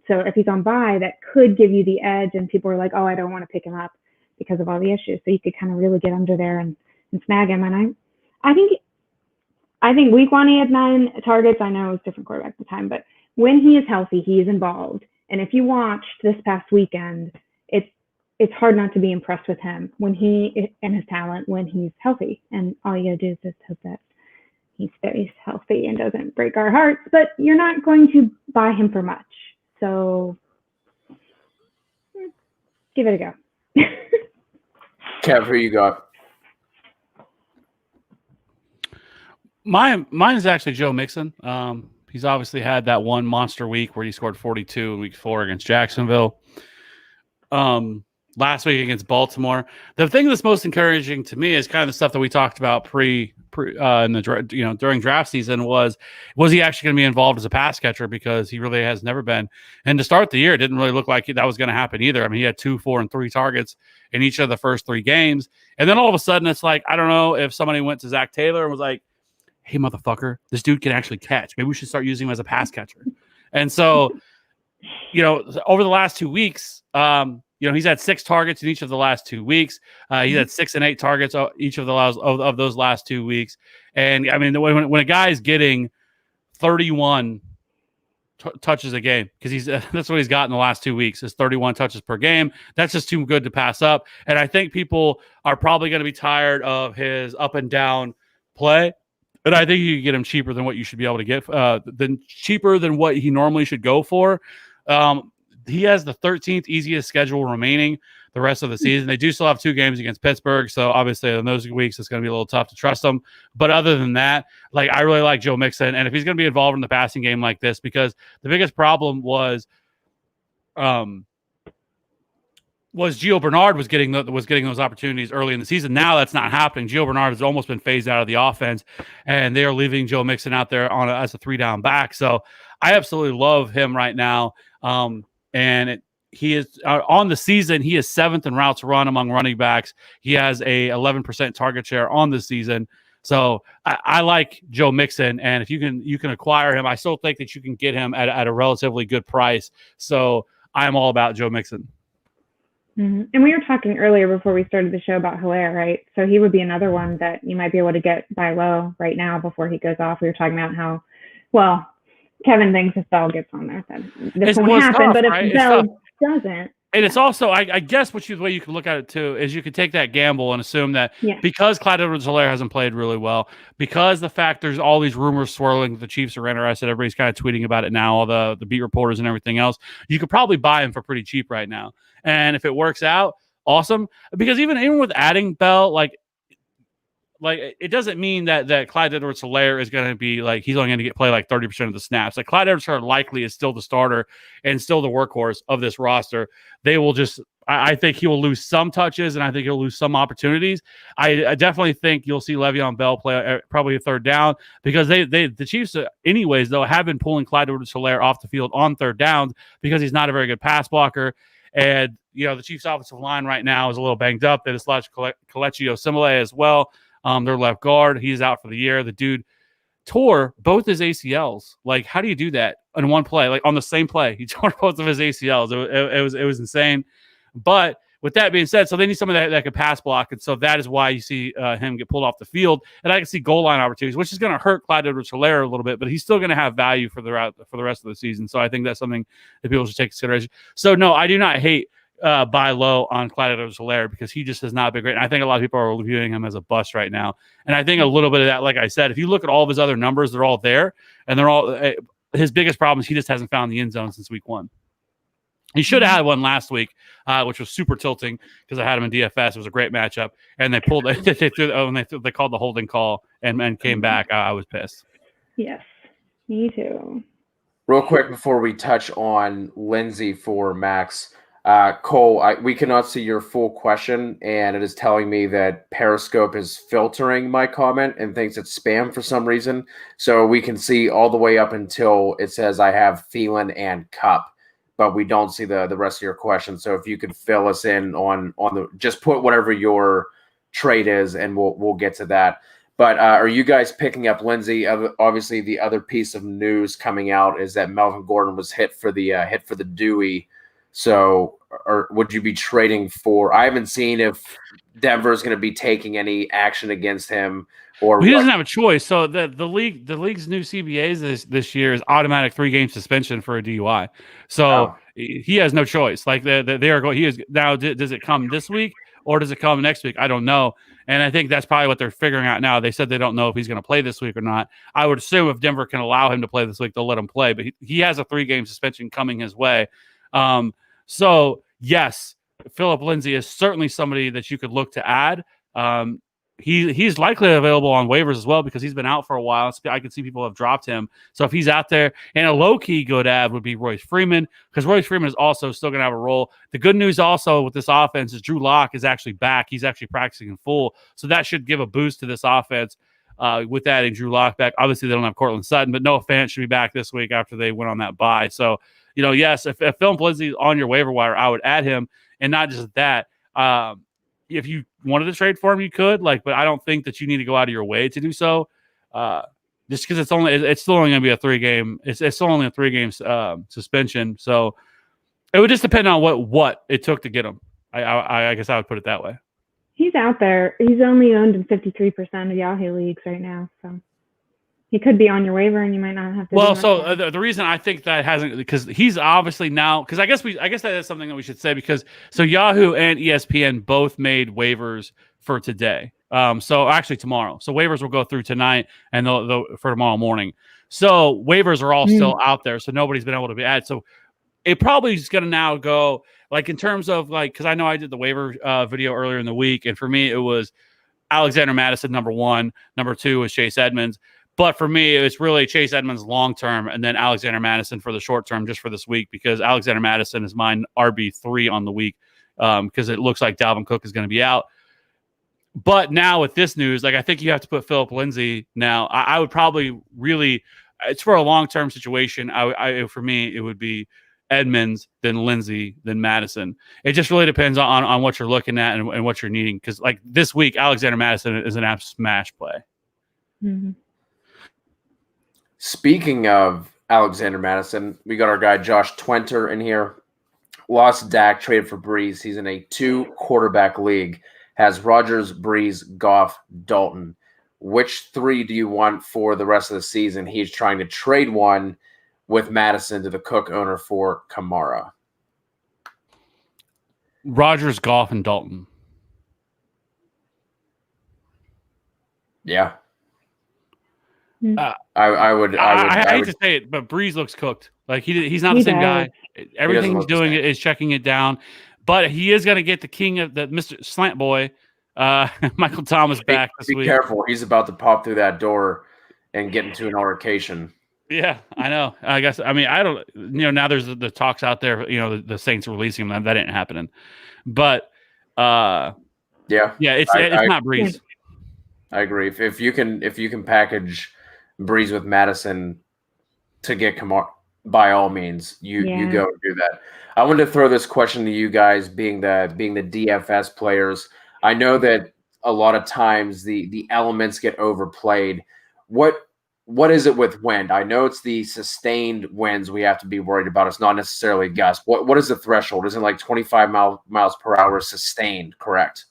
so if he's on bye, that could give you the edge. And people are like, oh, I don't want to pick him up because of all the issues. So you could kind of really get under there and snag him. And I think week 1 he had 9 targets. I know it was different quarterback at the time, but when he is healthy, he is involved. And if you watched this past weekend, it's hard not to be impressed with him and his talent when he's healthy. And all you gotta do is just hope that he stays healthy and doesn't break our hearts, but you're not going to buy him for much. So give it a go. Kev, who you got? Mine is actually Joe Mixon. He's obviously had that one monster week where he scored 42 in week 4 against Jacksonville. Last week against Baltimore. The thing that's most encouraging to me is kind of the stuff that we talked about during draft season was he actually going to be involved as a pass catcher, because he really has never been. And to start the year, it didn't really look like that was going to happen either. I mean, he had 2, 4, and 3 targets in each of the first 3 games. And then all of a sudden it's like, I don't know if somebody went to Zach Taylor and was like, hey, motherfucker, this dude can actually catch. Maybe we should start using him as a pass catcher. And so, over the last 2 weeks, he's had 6 targets in each of the last 2 weeks. He's had 6 and 8 targets each of those last 2 weeks. And I mean, when a guy's getting 31 touches a game, because that's what he's got in the last 2 weeks, is 31 touches per game. That's just too good to pass up. And I think people are probably going to be tired of his up and down play. But I think you can get him cheaper than what you should be able to get, cheaper than what he normally should go for. He has the 13th easiest schedule remaining the rest of the season. They do still have 2 games against Pittsburgh, so obviously in those weeks it's going to be a little tough to trust them. But other than that, I really like Joe Mixon, and if he's going to be involved in the passing game like this, because the biggest problem was Gio Bernard was getting those opportunities early in the season. Now that's not happening. Gio Bernard has almost been phased out of the offense, and they are leaving Joe Mixon out there as a 3-down back. So I absolutely love him right now. He is on the season. He is 7th in routes run among running backs. He has a 11% target share on the season. So I like Joe Mixon, and if you can acquire him, I still think that you can get him at a relatively good price. So I'm all about Joe Mixon. Mm-hmm. And we were talking earlier before we started the show about Solaire, right? So he would be another one that you might be able to get by low right now before he goes off. We were talking about how, well, Kevin thinks if Bell gets on there, then this won't happen. Tough, but if right? Bell doesn't. And it's also, I guess the way you can look at it too is you could take that gamble and assume that because Claudio Solaire hasn't played really well, because the fact there's all these rumors swirling that the Chiefs are interested, everybody's kind of tweeting about it now, all the beat reporters and everything else, you could probably buy him for pretty cheap right now. And if it works out, awesome. Because even with adding Bell, it doesn't mean that Clyde Edwards-Helaire is going to be he's only going to play 30% of the snaps. Clyde Edwards-Helaire likely is still the starter and still the workhorse of this roster. They will I think he will lose some touches, and I think he'll lose some opportunities. I definitely think you'll see Le'Veon Bell play probably a 3rd down, because the Chiefs, anyways, though, have been pulling Clyde Edwards-Helaire off the field on 3rd downs because he's not a very good pass blocker. And, the Chiefs' offensive line right now is a little banged up. They just lost Kelechi Osemele as well. Their left guard, he's out for the year. The dude tore both his ACLs. Like, how do you do that in one play? Like on the same play, he tore both of his ACLs. It was insane. But with that being said, so they need someone that could pass block, and so that is why you see him get pulled off the field. And I can see goal line opportunities, which is going to hurt Claudio Solaire a little bit, but he's still going to have value for the rest of the season. So I think that's something that people should take consideration. So no, I do not hate buy low on Claudio Solaire because he just has not been great. And I think a lot of people are viewing him as a bust right now. And I think a little bit of that, like I said, if you look at all of his other numbers, they're all there, and they're all his biggest problem is he just hasn't found the end zone since week 1. He should have had one last week, which was super tilting because I had him in DFS. It was a great matchup, and they pulled. They called the holding call and came back. I was pissed. Yes, me too. Real quick before we touch on Lindsay for Max, Cole, we cannot see your full question, and it is telling me that Periscope is filtering my comment and thinks it's spam for some reason. So we can see all the way up until it says I have Thielen and Cup, but we don't see the rest of your question. So if you could fill us in on the, just put whatever your trade is, and we'll get to that. But are you guys picking up Lindsay? Obviously, the other piece of news coming out is that Melvin Gordon was hit for the Dewey. So, or would you be trading for? I haven't seen if Denver is going to be taking any action against him, or he doesn't have a choice. So the league's new CBAs this year is automatic 3-game suspension for a DUI. So he has no choice. Like they are going. He is now. Does it come this week or does it come next week? I don't know. And I think that's probably what they're figuring out now. They said they don't know if he's going to play this week or not. I would assume if Denver can allow him to play this week, they'll let him play. But he has a 3-game suspension coming his way. So yes, Philip Lindsay is certainly somebody that you could look to add. He's likely available on waivers as well because he's been out for a while. So I can see people have dropped him. So if he's out there, and a low-key good ad would be Royce Freeman, because Royce Freeman is also still going to have a role. The good news also with this offense is Drew Lock is actually back. He's actually practicing in full. So that should give a boost to this offense with adding Drew Lock back. Obviously, they don't have Cortland Sutton, but Noah Fant should be back this week after they went on that bye. So, yes, if Philip Lindsay is on your waiver wire, I would add him. And not just that, if you wanted to trade for him, you could. But I don't think that you need to go out of your way to do so. Just because it's still only going to be a 3-game. It's still only a 3-game suspension. So it would just depend on what it took to get him. I guess I would put it that way. He's out there. He's only owned in 53% of Yahoo leagues right now, so he could be on your waiver, and you might not have to. Well, so the reason I think that hasn't, because he's obviously now, because I guess that is something that we should say, because so Yahoo and ESPN both made waivers for today. So actually tomorrow. So waivers will go through tonight and they'll for tomorrow morning. So waivers are all still out there. So nobody's been able to be added. So it probably is going to now go in terms of because I know I did the waiver video earlier in the week, and for me it was Alexander Mattison number 1, number 2 was Chase Edmonds. But for me, it's really Chase Edmonds long-term and then Alexander Mattison for the short-term just for this week, because Alexander Mattison is mine RB3 on the week because it looks like Dalvin Cook is going to be out. But now with this news, I think you have to put Philip Lindsay now. I would probably really – it's for a long-term situation. For me, it would be Edmonds, then Lindsay, then Madison. It just really depends on what you're looking at and what you're needing, because this week, Alexander Mattison is an absolute smash play. Mm-hmm. Speaking of Alexander Mattison, we got our guy Josh Twenter in here. Lost Dak, traded for Breeze. He's in a 2-quarterback league. Has Rodgers, Breeze, Goff, Dalton. Which 3 do you want for the rest of the season? He's trying to trade one with Madison to the Cook owner for Kamara. Rodgers, Goff, and Dalton. Yeah. I would. I hate to say it, but Breeze looks cooked. He's not the same guy. Everything he's doing is checking it down, but he is going to get the king of the Mr. Slant Boy, Michael Thomas back this week. Be careful. He's about to pop through that door and get into an altercation. Yeah, I know. I guess. I mean, I don't. Now there's the talks out there. The Saints releasing him. That ain't happening. But it's not Breeze. I agree. If you can package Breeze with Madison to get Kamara, by all means, you go and do that. I wanted to throw this question to you guys, being the DFS players. I know that a lot of times the elements get overplayed. What what is it with wind? I know it's the sustained winds we have to be worried about. It's not necessarily gusts. What is the threshold? Isn't it like 25 miles per hour sustained, correct?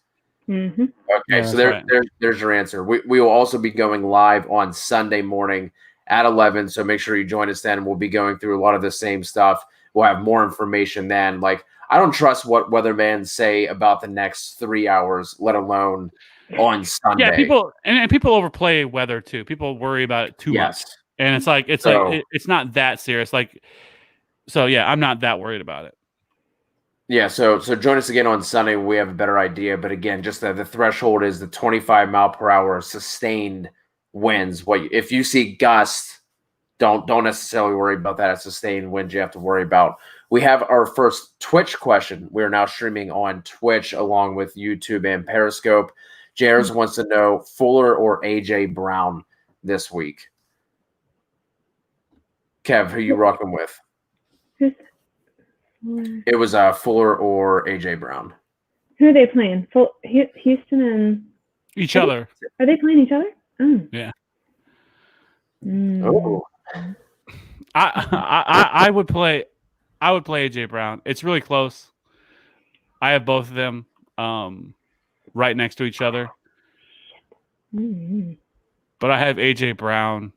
Mm-hmm. Okay, Yeah, so that's right. there's your answer. We will also be going live on Sunday morning at 11, so make sure you join us then. We'll be going through a lot of the same stuff. We'll have more information then. Like, I don't trust what weathermen say about the next 3 hours, let alone on Sunday. Yeah, people overplay weather too. People worry about it too much, and it's not that serious. Like, so yeah, I'm not that worried about it. Yeah, so join us again on Sunday when we have a better idea. But again, just the threshold is the 25 mile per hour sustained winds. If you see gusts, don't necessarily worry about that. It's sustained winds you have to worry about. We have our first Twitch question. We are now streaming on Twitch along with YouTube and Periscope. Jairus wants to know Fuller or AJ Brown this week. Kev, who you rocking with? It was Fuller or AJ Brown. Who are they playing? Houston and each other. Are they playing each other? Oh. Yeah. Oh. I would play AJ Brown. It's really close. I have both of them right next to each other. Mm-hmm. But I have AJ Brown.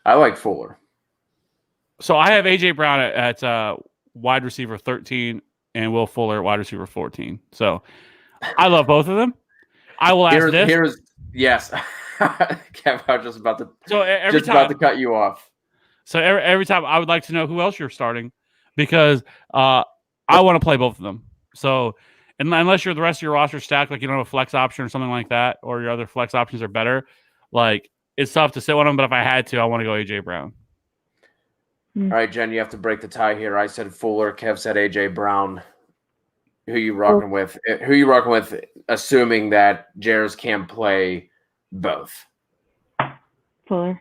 I like Fuller. So I have AJ Brown at wide receiver 13 and Will Fuller at wide receiver 14. So I love both of them. I will ask this. Yes. Kev, I was just about to about to cut you off. So every time I would like to know who else you're starting because I want to play both of them. So unless you're the rest of your roster stacked, like you don't have a flex option or something like that, or your other flex options are better, like it's tough to sit on them. But if I had to, I want to go AJ Brown. All right, Jen, you have to break the tie here. I said Fuller. Kev said AJ Brown. Who you rocking with? Who you rocking with? Assuming that Jairus can play both. Fuller.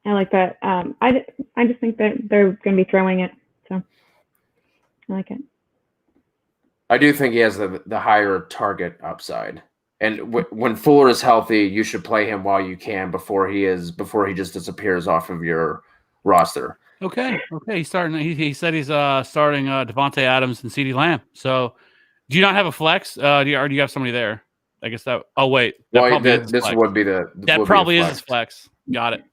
I like that. I just think that they're going to be throwing it, so I like it. I do think he has the higher target upside, and when Fuller is healthy, you should play him while you can before he just disappears off of your roster. Okay. He's starting. He said he's starting Devontae Adams and CeeDee Lamb. So, do you not have a flex? Do you have somebody there? I guess that. Oh wait, this would be the. That probably is his flex. Got it.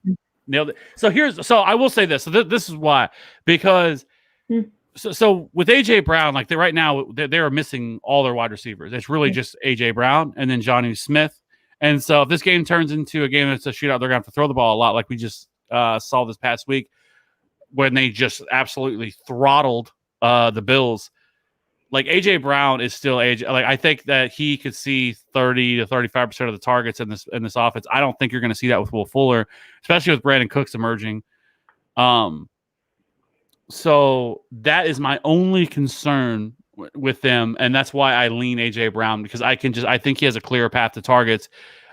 Nailed it. So I will say this. So this is why, because so with AJ Brown, like right now they are missing all their wide receivers. It's really just AJ Brown and then Johnny Smith. And so if this game turns into a game that's a shootout, they're gonna have to throw the ball a lot, like we just saw this past week when they just absolutely throttled the Bills. Like AJ Brown is still AJ. Like I think that he could see 30 to 35% of the targets in this offense. I don't think you're going to see that with Will Fuller, especially with Brandon Cooks emerging. So that is my only concern with them, and that's why I lean AJ Brown because I think he has a clearer path to targets,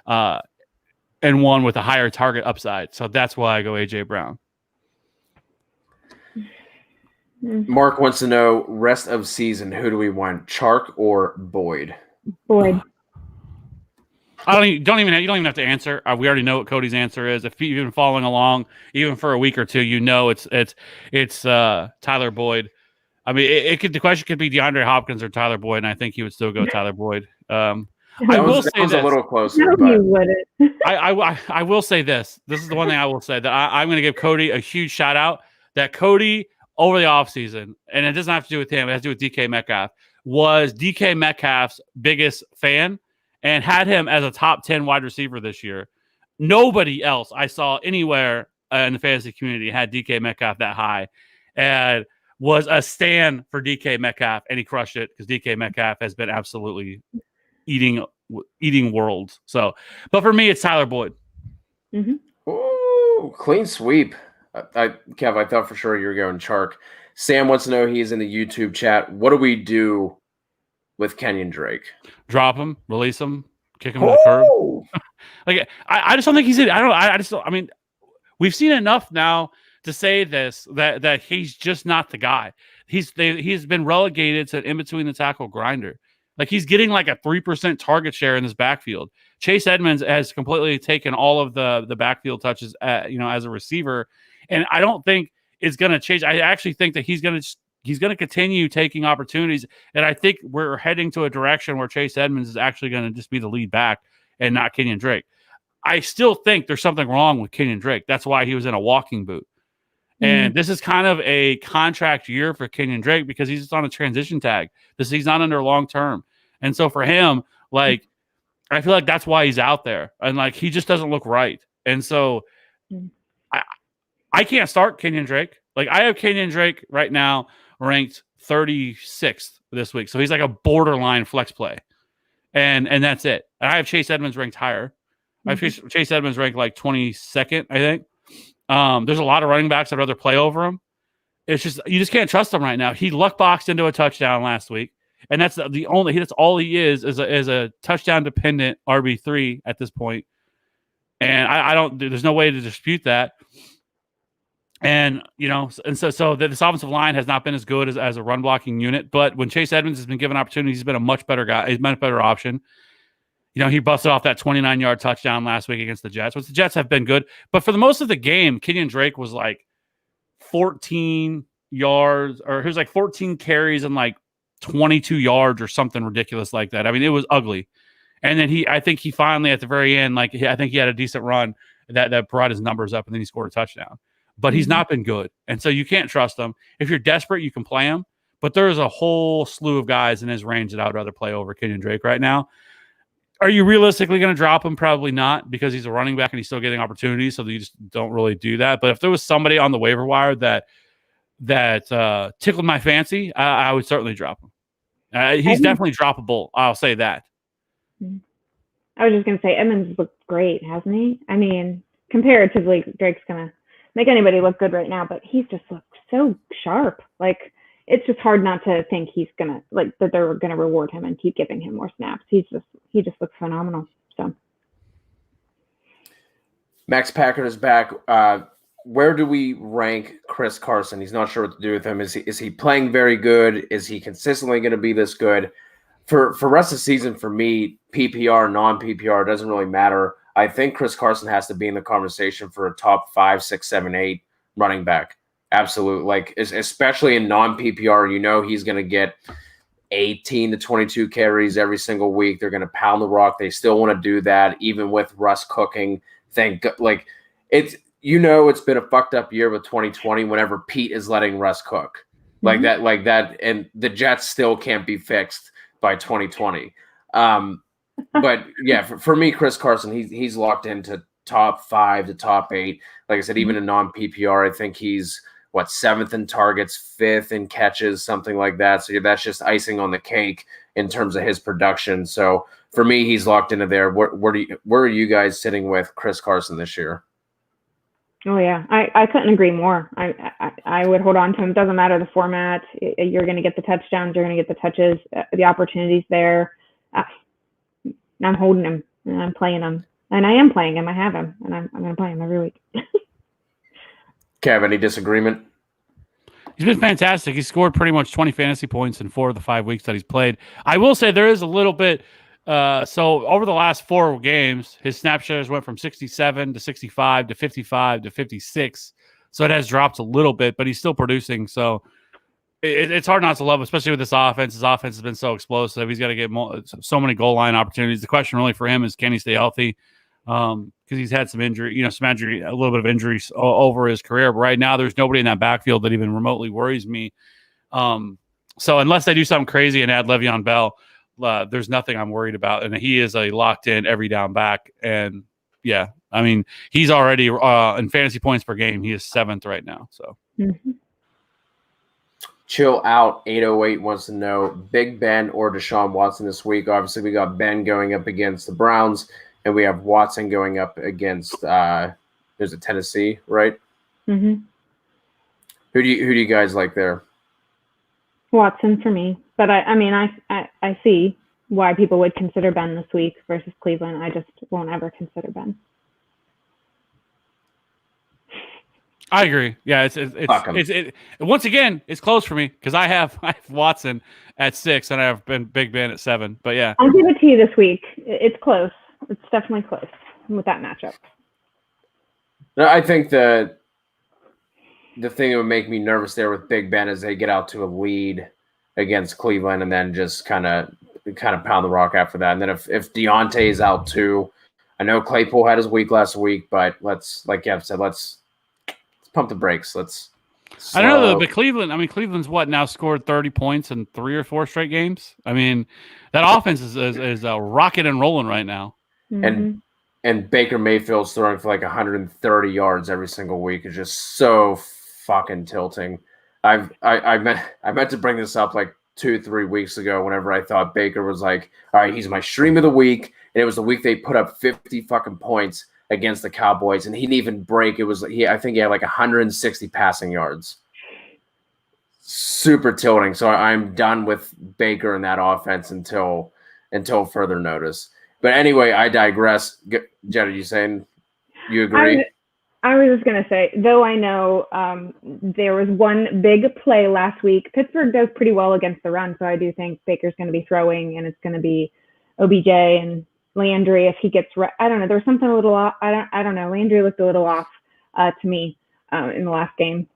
and one with a higher target upside. So that's why I go AJ Brown. Mark wants to know rest of season. Who do we want, Chark or Boyd? Boyd. You don't even have to answer. We already know what Cody's answer is. If you've been following along, even for a week or two, you know it's Tyler Boyd. I mean, the question could be DeAndre Hopkins or Tyler Boyd, and I think he would still go Tyler Boyd. I will say this. A little closer. No, but... he wouldn't. I will say this. This is the one thing I will say that I'm going to give Cody a huge shout out. That Cody over the offseason, and it doesn't have to do with him, it has to do with DK Metcalf, was DK Metcalf's biggest fan and had him as a top 10 wide receiver this year. Nobody else I saw anywhere in the fantasy community had DK Metcalf that high and was a stan for DK Metcalf, and he crushed it because DK Metcalf has been absolutely eating worlds. So, but for me, it's Tyler Boyd. Mm-hmm. Ooh, clean sweep. Kev, I thought for sure you were going Chark. Sam wants to know, he's in the YouTube chat, what do we do with Kenyon Drake? Drop him, release him, kick him to the curb. Like I just don't think he's. I mean, we've seen enough now to say this that he's just not the guy. He's been relegated to in between the tackle grinder. Like he's getting like a 3% target share in this backfield. Chase Edmonds has completely taken all of the backfield touches, as a receiver, and I don't think it's going to change. I actually think that he's going to continue taking opportunities, and I think we're heading to a direction where Chase Edmonds is actually going to just be the lead back and not Kenyon Drake. I still think there's something wrong with Kenyon Drake. That's why he was in a walking boot. And this is kind of a contract year for Kenyon Drake because he's just on a transition tag. He's not under long term. And so for him, like, I feel like that's why he's out there. And like, he just doesn't look right. And so I can't start Kenyon Drake. Like, I have Kenyon Drake right now ranked 36th this week. So he's like a borderline flex play. And that's it. And I have Chase Edmonds ranked higher. I have Chase Edmonds ranked like 22nd, I think. There's a lot of running backs I'd rather play over him. It's just, you just can't trust him right now. He luck boxed into a touchdown last week, and that's that's all he is a touchdown dependent RB3 at this point. And I don't, there's no way to dispute that. And so this offensive line has not been as good as a run blocking unit. But when Chase Edmonds has been given opportunities, he's been a much better guy. He's been a better option. He busted off that 29-yard touchdown last week against the Jets, which the Jets have been good. But for the most of the game, Kenyon Drake was like 14 yards, or he was like 14 carries and like 22 yards or something ridiculous like that. I mean, it was ugly. And then I think he finally at the very end, I think he had a decent run that brought his numbers up, and then he scored a touchdown. But he's not been good. And so you can't trust him. If you're desperate, you can play him. But there's a whole slew of guys in his range that I would rather play over Kenyon Drake right now. Are you realistically going to drop him? Probably not, because he's a running back and he's still getting opportunities, so you just don't really do that. But if there was somebody on the waiver wire that tickled my fancy, I would certainly drop him. He's definitely droppable. I'll say that. I was just going to say, Edmonds looked great, hasn't he? I mean, comparatively, Drake's going to make anybody look good right now, but he's just looked so sharp. Like, it's just hard not to think he's gonna, like, that they're gonna reward him and keep giving him more snaps. He just looks phenomenal. So Max Packard is back. Where do we rank Chris Carson? He's not sure what to do with him. Is he playing very good? Is he consistently going to be this good? For rest of the season, for me, PPR, non-PPR, doesn't really matter. I think Chris Carson has to be in the conversation for a top 5, 6, 7, 8 running back. Absolutely. Like, especially in non-PPR, he's going to get 18 to 22 carries every single week. They're going to pound the rock. They still want to do that, even with Russ cooking. It's been a fucked up year with 2020 whenever Pete is letting Russ cook like that. And the Jets still can't be fixed by 2020. But yeah, for me, Chris Carson, he's locked into top 5 to top 8. Like I said, even in non-PPR, I think he's 7th in targets, 5th in catches, something like that. So that's just icing on the cake in terms of his production. So for me, he's locked into there. Where are you guys sitting with Chris Carson this year? Oh yeah, I couldn't agree more. I would hold on to him. Doesn't matter the format. You're going to get the touchdowns. You're going to get the touches, the opportunities there. I'm holding him and I'm playing him, and I am playing him. I have him, and I'm going to play him every week. Kev, any disagreement? He's been fantastic. He scored pretty much 20 fantasy points in 4 of the 5 weeks that he's played. I will say there is a little bit. So over the last 4 games, his snap shares went from 67 to 65 to 55 to 56. So it has dropped a little bit, but he's still producing. So it's hard not to love him, especially with this offense. His offense has been so explosive. He's got to get so many goal line opportunities. The question really for him is, can he stay healthy? Because he's had some injury, a little bit of injuries over his career. But right now, there's nobody in that backfield that even remotely worries me. So unless they do something crazy and add Le'Veon Bell, there's nothing I'm worried about. And he is a locked-in every down back. And, yeah, I mean, he's already in fantasy points per game. He is 7th right now. So. Chill Out 808 wants to know Big Ben or Deshaun Watson this week. Obviously, we got Ben going up against the Browns. And we have Watson going up against there's a Tennessee, right? Mm-hmm. Who do you guys like there? Watson for me, but I see why people would consider Ben this week versus Cleveland. I just won't ever consider Ben. I agree. Yeah, it's once again, it's close for me because I have Watson at 6 and I have Big Ben at 7. But yeah, I'll give it to you this week. It's close. it's definitely close with that matchup. No, I think the thing that would make me nervous there with Big Ben is they get out to a lead against Cleveland and then just kind of pound the rock after that. And then if Deontay is out too, I know Claypool had his week last week, but like Gav said, let's pump the brakes. I don't know, but Cleveland's now scored 30 points in 3 or 4 straight games. I mean, that offense is rocking and rolling right now. Mm-hmm. And Baker Mayfield's throwing for like 130 yards every single week. Is just so fucking tilting. I meant to bring this up like 2-3 weeks ago whenever I thought Baker was like, all right, he's my stream of the week. And it was the week they put up 50 fucking points against the Cowboys, and he didn't even break. It was I think he had like 160 passing yards. Super tilting. So I'm done with Baker in that offense until further notice. But anyway, I digress. Jen, are you saying you agree? I was just going to say, though I know there was one big play last week. Pittsburgh does pretty well against the run, so I do think Baker's going to be throwing, and it's going to be OBJ and Landry if he gets. I don't know. There was something a little off. I don't know. Landry looked a little off to me in the last game.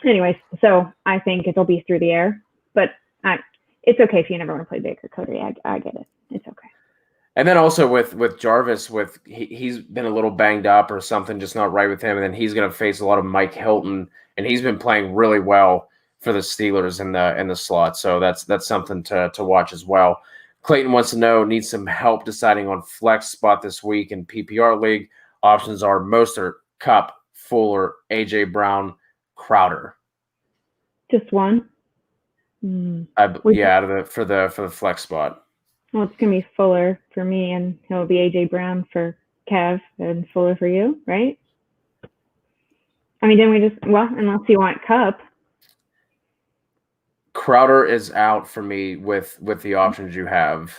Anyways, so I think it'll be through the air, but it's okay if you never want to play Baker, Cody. I get it. It's okay. And then also with Jarvis, he's been a little banged up or something, just not right with him. And then he's going to face a lot of Mike Hilton, and he's been playing really well for the Steelers in the slot. So that's something to watch as well. Clayton wants to know, needs some help deciding on flex spot this week in PPR league. Options are Mostert, Kupp, Fuller, AJ Brown, Crowder. Just one? For the flex spot. Well, it's going to be Fuller for me, and he'll be A.J. Brown for Kev and Fuller for you, right? I mean, didn't we just – well, unless you want Kupp. Crowder is out for me with the options you have.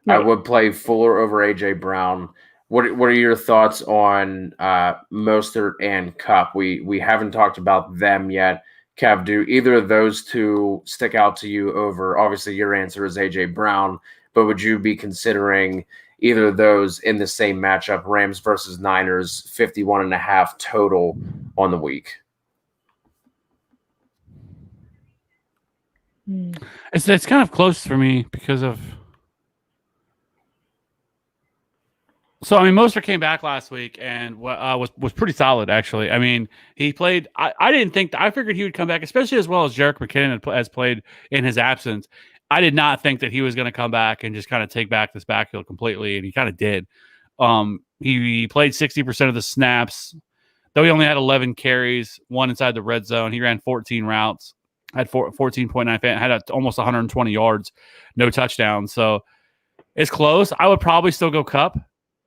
Right. I would play Fuller over A.J. Brown. What are your thoughts on Mostert and Kupp? We haven't talked about them yet. Kev, do either of those two stick out to you over – obviously, your answer is A.J. Brown – but would you be considering either of those in the same matchup, Rams versus Niners, 51.5 total on the week? It's kind of close for me because of. So I mean, Mostert came back last week and was pretty solid actually. I mean, he played. I figured he would come back, especially as well as Jerick McKinnon has played in his absence. I did not think that he was going to come back and just kind of take back this backfield completely, and he kind of did. He played 60% of the snaps, though he only had 11 carries, 1 inside the red zone. He ran 14 routes, had 14.9, had almost 120 yards, no touchdowns. So it's close. I would probably still go Kupp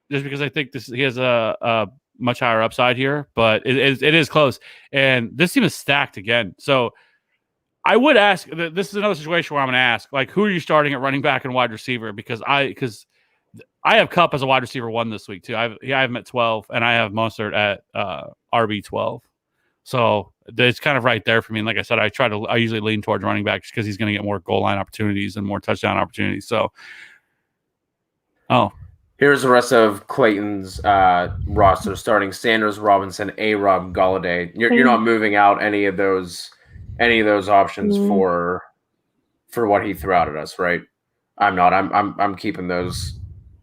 just because I think he has a much higher upside here, but it is close. And this team is stacked again. So I would ask, this is another situation where I'm going to ask, like, who are you starting at running back and wide receiver? Because I have Kupp as a wide receiver 1 this week too. I have him at 12, and I have Mostert at RB 12. So it's kind of right there for me. And like I said, I usually lean towards running back just because he's going to get more goal line opportunities and more touchdown opportunities. So, here's the rest of Clayton's roster: starting Sanders, Robinson, A-Rob, Golladay. You're not moving out any of those options for what he threw out at us, right? I'm not. I'm keeping those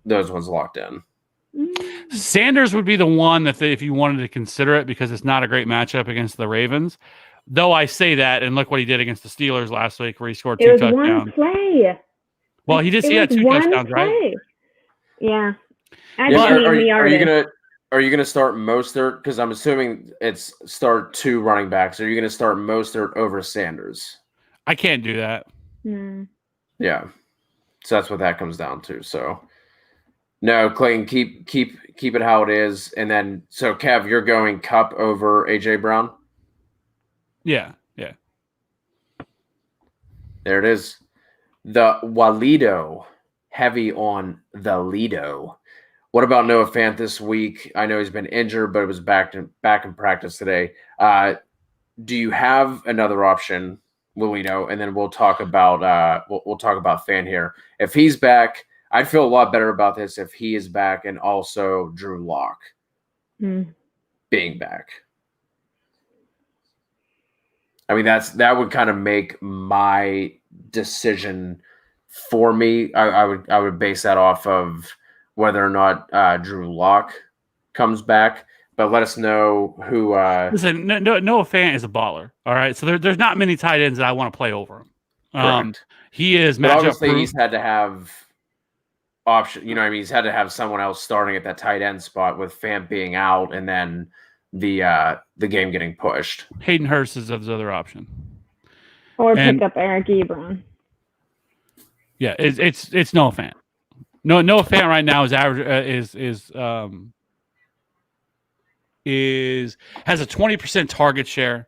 ones locked in. Sanders would be the one that if you wanted to consider it, because it's not a great matchup against the Ravens. Though I say that, and look what he did against the Steelers last week, where he scored 2 touchdowns. One play. Well, he had 2 touchdowns, right? Yeah. Are you gonna start Mostert? Because I'm assuming it's start 2 running backs. Are you gonna start Mostert over Sanders? I can't do that. Yeah. So that's what that comes down to. So no, Clayton, keep it how it is. And then so Kev, you're going Kupp over AJ Brown? Yeah. There it is. The Walido, heavy on the Lido. What about Noah Fant this week? I know he's been injured, but it was back in practice today. Do you have another option, Lilino? And then we'll talk about Fant here. If he's back, I'd feel a lot better about this if he is back and also Drew Lock being back. I mean, that would kind of make my decision for me. I would base that off of whether or not Drew Lock comes back. But let us know who. Listen, Noah Fant is a baller. All right, so there's not many tight ends that I want to play over him. He is matchup obviously proof. He's had to have option. You know, I mean, he's had to have someone else starting at that tight end spot with Fant being out, and then the game getting pushed. Hayden Hurst is his other option, or pick up Eric Ebron. Yeah, it's Noah Fant. Noah Fant right now is average has a 20% target share.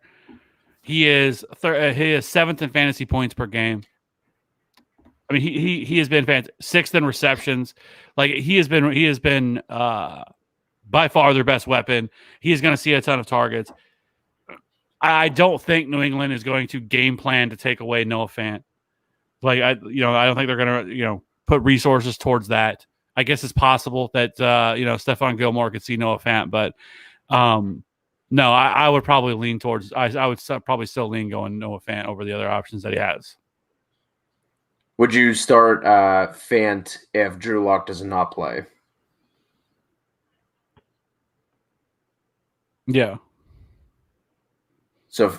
He is 7th in fantasy points per game. I mean, he has been fantastic. 6th in receptions. Like he has been by far their best weapon. He is going to see a ton of targets. I don't think New England is going to game plan to take away Noah Fant. Like I don't think they're going to put resources towards that. I guess it's possible that Stephon Gilmore could see Noah Fant, but no, I would probably lean towards. I would probably still lean going Noah Fant over the other options that he has. Would you start Fant if Drew Lock does not play? Yeah. So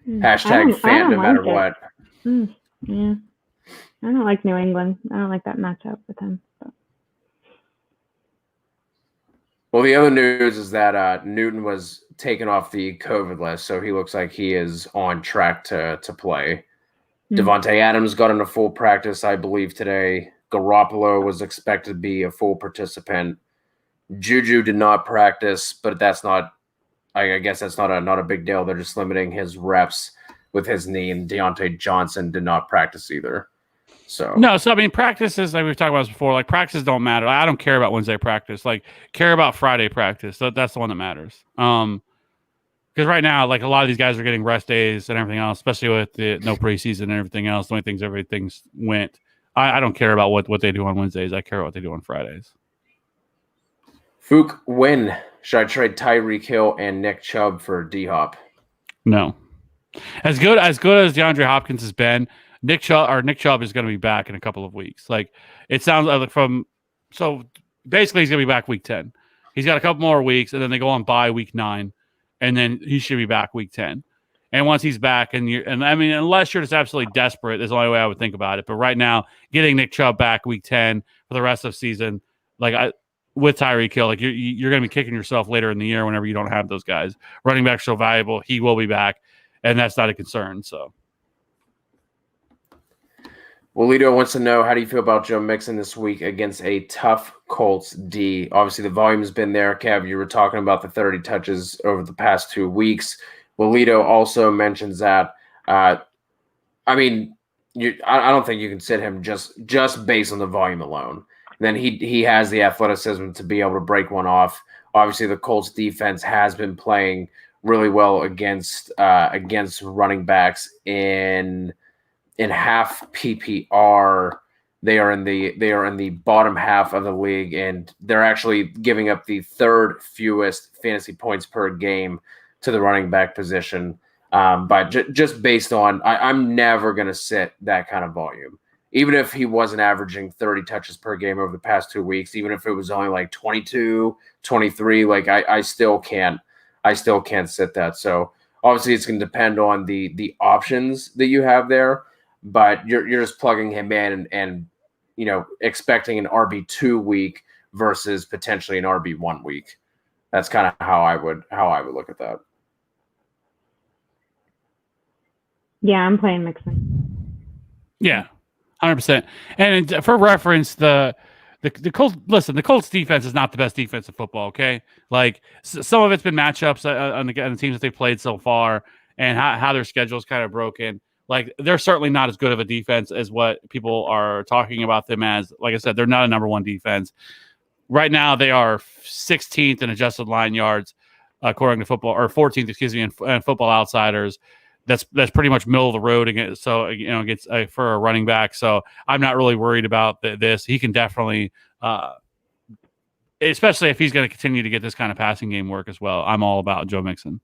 hashtag Fant no matter what. Yeah. I don't like New England. I don't like that matchup with him. So. Well, the other news is that Newton was taken off the COVID list, so he looks like he is on track to play. Devontae Adams got into full practice, I believe, today. Garoppolo was expected to be a full participant. Juju did not practice, but that's not – I guess that's not a big deal. They're just limiting his reps with his knee, and Deontay Johnson did not practice either. So I mean, practices, like we've talked about this before, like practices don't matter. I don't care about Wednesday practice. Like, care about Friday practice. That's the one that matters. Because right now, like a lot of these guys are getting rest days and everything else, especially with the no preseason and everything else. The only things everything's went. I don't care about what they do on Wednesdays. I care about what they do on Fridays. Fook, when should I trade Tyreek Hill and Nick Chubb for D-Hop? No. As good as DeAndre Hopkins has been, Nick Chubb is going to be back in a couple of weeks. Like it sounds like so basically he's going to be back week 10. He's got a couple more weeks, and then they go on bye week 9, and then he should be back week 10. And once he's back, and I mean, unless you're just absolutely desperate, is the only way I would think about it. But right now, getting Nick Chubb back week 10 for the rest of the season, with Tyreek Hill, like you're going to be kicking yourself later in the year whenever you don't have those guys. Running back's so valuable; he will be back, and that's not a concern. So. Well, Lito wants to know, how do you feel about Joe Mixon this week against a tough Colts D? Obviously, the volume has been there. Kev, you were talking about the 30 touches over the past 2 weeks. Well, Lito also mentions that. I don't think you can sit him just based on the volume alone. And then he has the athleticism to be able to break one off. Obviously, the Colts defense has been playing really well against running backs in half PPR. They are in the bottom half of the league, and they're actually giving up the 3rd fewest fantasy points per game to the running back position. But just based on, I'm never going to sit that kind of volume. Even if he wasn't averaging 30 touches per game over the past 2 weeks, even if it was only like 22, 23, like I still can't sit that. So obviously it's going to depend on the options that you have there. But you're just plugging him in and expecting an RB2 week versus potentially an RB1 week. That's kind of how I would look at that. Yeah, I'm playing Mixon. Yeah, 100%. And for reference, the Colts. Listen, the Colts defense is not the best defense in football. Okay, like some of it's been matchups on the teams that they've played so far, and how their schedule is kind of broken. Like, they're certainly not as good of a defense as what people are talking about them as. Like I said, they're not a number 1 defense. Right now, they are 16th in adjusted line yards, according to football, or 14th, in Football Outsiders. that's pretty much middle of the road again. So gets for a running back. So I'm not really worried about this. He can definitely, especially if he's going to continue to get this kind of passing game work as well. I'm all about Joe Mixon.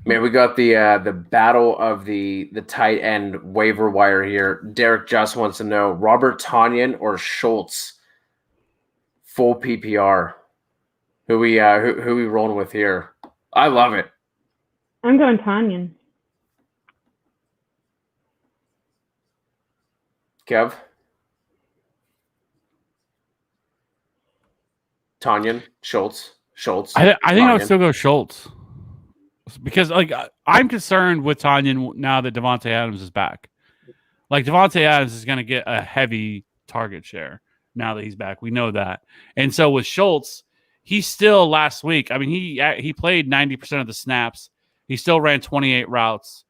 Man, we got the battle of the tight end waiver wire here. Derek just wants to know Robert Tonyan or Schultz, full PPR. Who we rolling with here? I love it. I'm going Tonyan. Kev? Tonyan, Schultz. I think I would still go Schultz. Because I'm concerned with Tonyan now that Davante Adams is back. Davante Adams is going to get a heavy target share now that he's back. We know that. And so with Schultz, he still last week, I mean, he played 90% of the snaps. He still ran 28 routes.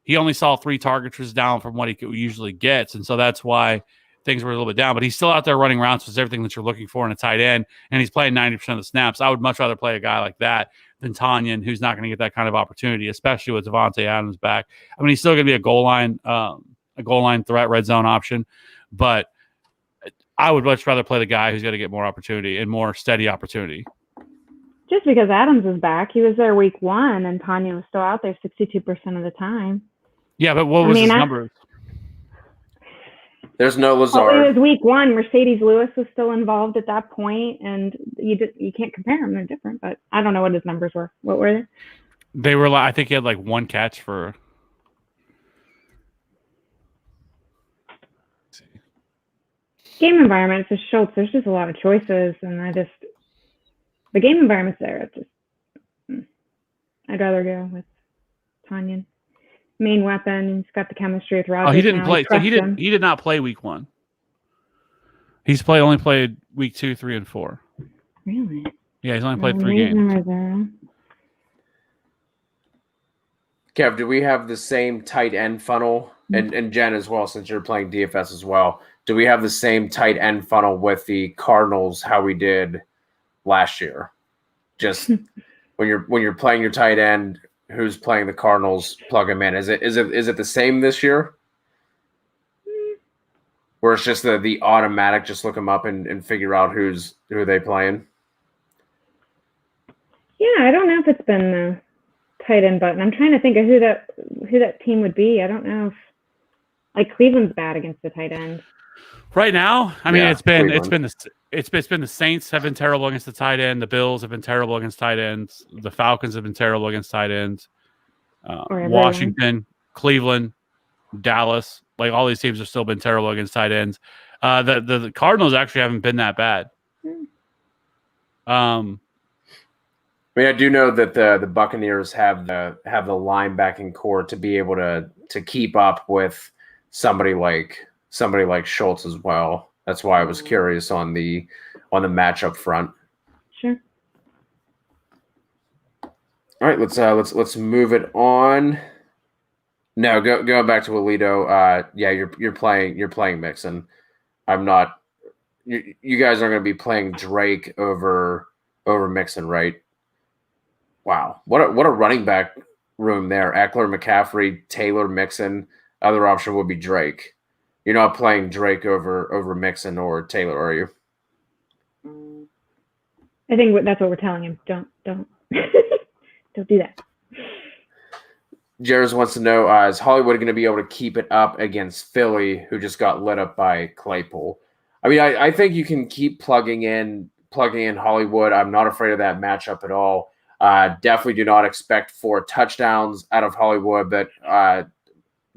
He only saw 3 targets, which is down from what he usually gets. And so that's why things were a little bit down. But he's still out there running routes, which is everything that you're looking for in a tight end. And he's playing 90% of the snaps. I would much rather play a guy like that than Tonyan, who's not going to get that kind of opportunity, especially with Davante Adams back. I mean, he's still going to be a goal line threat, red zone option. But I would much rather play the guy who's going to get more opportunity and more steady opportunity. Just because Adams is back, he was there week 1, and Tonyan was still out there 62% of the time. Yeah, but what was his numbers? There's no Lazard. Well, it was week 1. Mercedes Lewis was still involved at that point, and you can't compare them. They're different, but I don't know what his numbers were. What were they? They were I think he had 1 catch for. Game environment for Schultz. There's just a lot of choices, and the game environment's there. I'd rather go with Tonyan. Main weapon. He's got the chemistry with Rodgers. Oh, he didn't play. So he did not play week 1. He's only played week 2, 3, and 4. Really? Yeah, he's only played 3 games. Kev, do we have the same tight end funnel? And Jen as well, since you're playing DFS as well. Do we have the same tight end funnel with the Cardinals how we did last year? Just when you're playing your tight end, who's playing the Cardinals, plug him in. Is it the same this year? Where it's just the automatic, just look them up and figure out who they playing? Yeah, I don't know if it's been the tight end button. I'm trying to think of who that team would be. I don't know if Cleveland's bad against the tight end. Right now, I mean, it's been the Saints have been terrible against the tight end. The Bills have been terrible against tight ends. The Falcons have been terrible against tight ends. Washington, Cleveland, Dallas, all these teams have still been terrible against tight ends. The Cardinals actually haven't been that bad. I mean, I do know that the Buccaneers have the linebacking core to be able to keep up with somebody like Schultz as well. That's why I was curious on the matchup front. Sure. All right, let's move it on. No, going back to Alito. Yeah, you're playing Mixon. I'm not. You guys are going to be playing Drake over Mixon, right? Wow, what a running back room there. Eckler, McCaffrey, Taylor, Mixon. Other option would be Drake. You're not playing Drake over Mixon or Taylor, are you? I think that's what we're telling him. Don't don't do that. Jairus wants to know, is Hollywood going to be able to keep it up against Philly, who just got lit up by Claypool? I mean, I think you can keep plugging in Hollywood. I'm not afraid of that matchup at all. Definitely do not expect 4 touchdowns out of Hollywood, but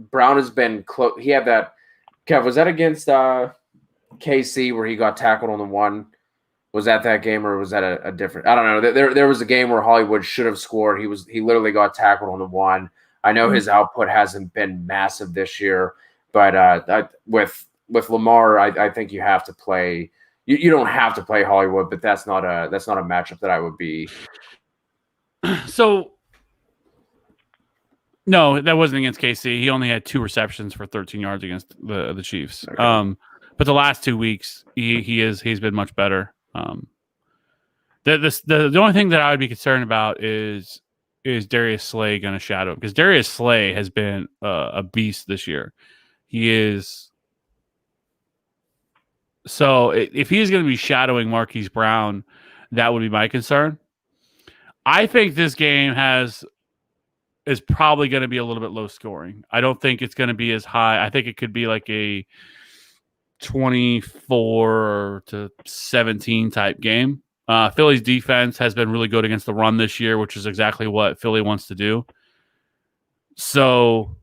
Brown has been close. He had that. Kev, was that against KC where he got tackled on the 1? Was that game, or was that a different? I don't know. There was a game where Hollywood should have scored. He literally got tackled on the 1. I know his output hasn't been massive this year, but with Lamar, I think you have to play. You don't have to play Hollywood, but that's not a matchup that I would be. So. No, that wasn't against KC. He only had 2 receptions for 13 yards against the Chiefs. Okay. But the last 2 weeks, he's been much better. The only thing that I would be concerned about is is Darius Slay going to shadow him? Because Darius Slay has been a beast this year. He is. So if he's going to be shadowing Marquise Brown, that would be my concern. I think this game is probably going to be a little bit low scoring. I don't think it's going to be as high. I think it could be like a 24-17 type game. Philly's defense has been really good against the run this year, which is exactly what Philly wants to do. So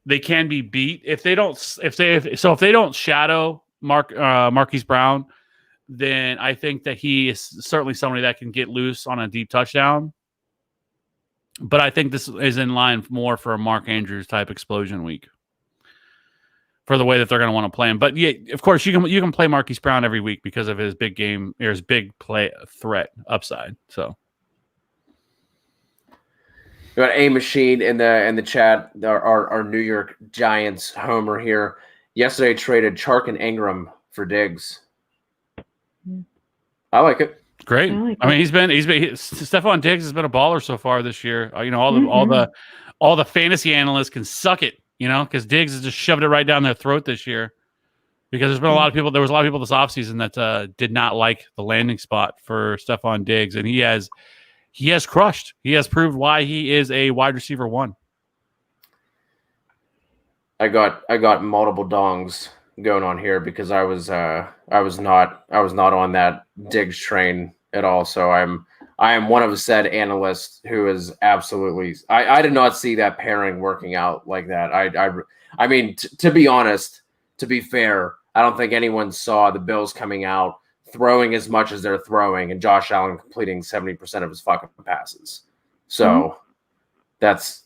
they can be beat if they don't shadow Marquise Brown, then I think that he is certainly somebody that can get loose on a deep touchdown. But I think this is in line more for a Mark Andrews type explosion week for the way that they're going to want to play him. But yeah, of course you can play Marquise Brown every week because of his big game or his big play threat upside. So we got A Machine in the chat. Our New York Giants homer here. Yesterday traded Chark and Ingram for Diggs. I like it. Great. I mean, Stephon Diggs has been a baller so far this year. All the fantasy analysts can suck it, because Diggs has just shoved it right down their throat this year. Because there was a lot of people this offseason that did not like the landing spot for Stephon Diggs, and he has crushed. He has proved why he is a wide receiver 1. I got multiple dongs going on here because I was not on that Diggs train at all. So I am one of said analysts who is absolutely. I did not see that pairing working out like that. I mean, to be honest, to be fair, I don't think anyone saw the Bills coming out throwing as much as they're throwing and Josh Allen completing 70% of his fucking passes. So that's.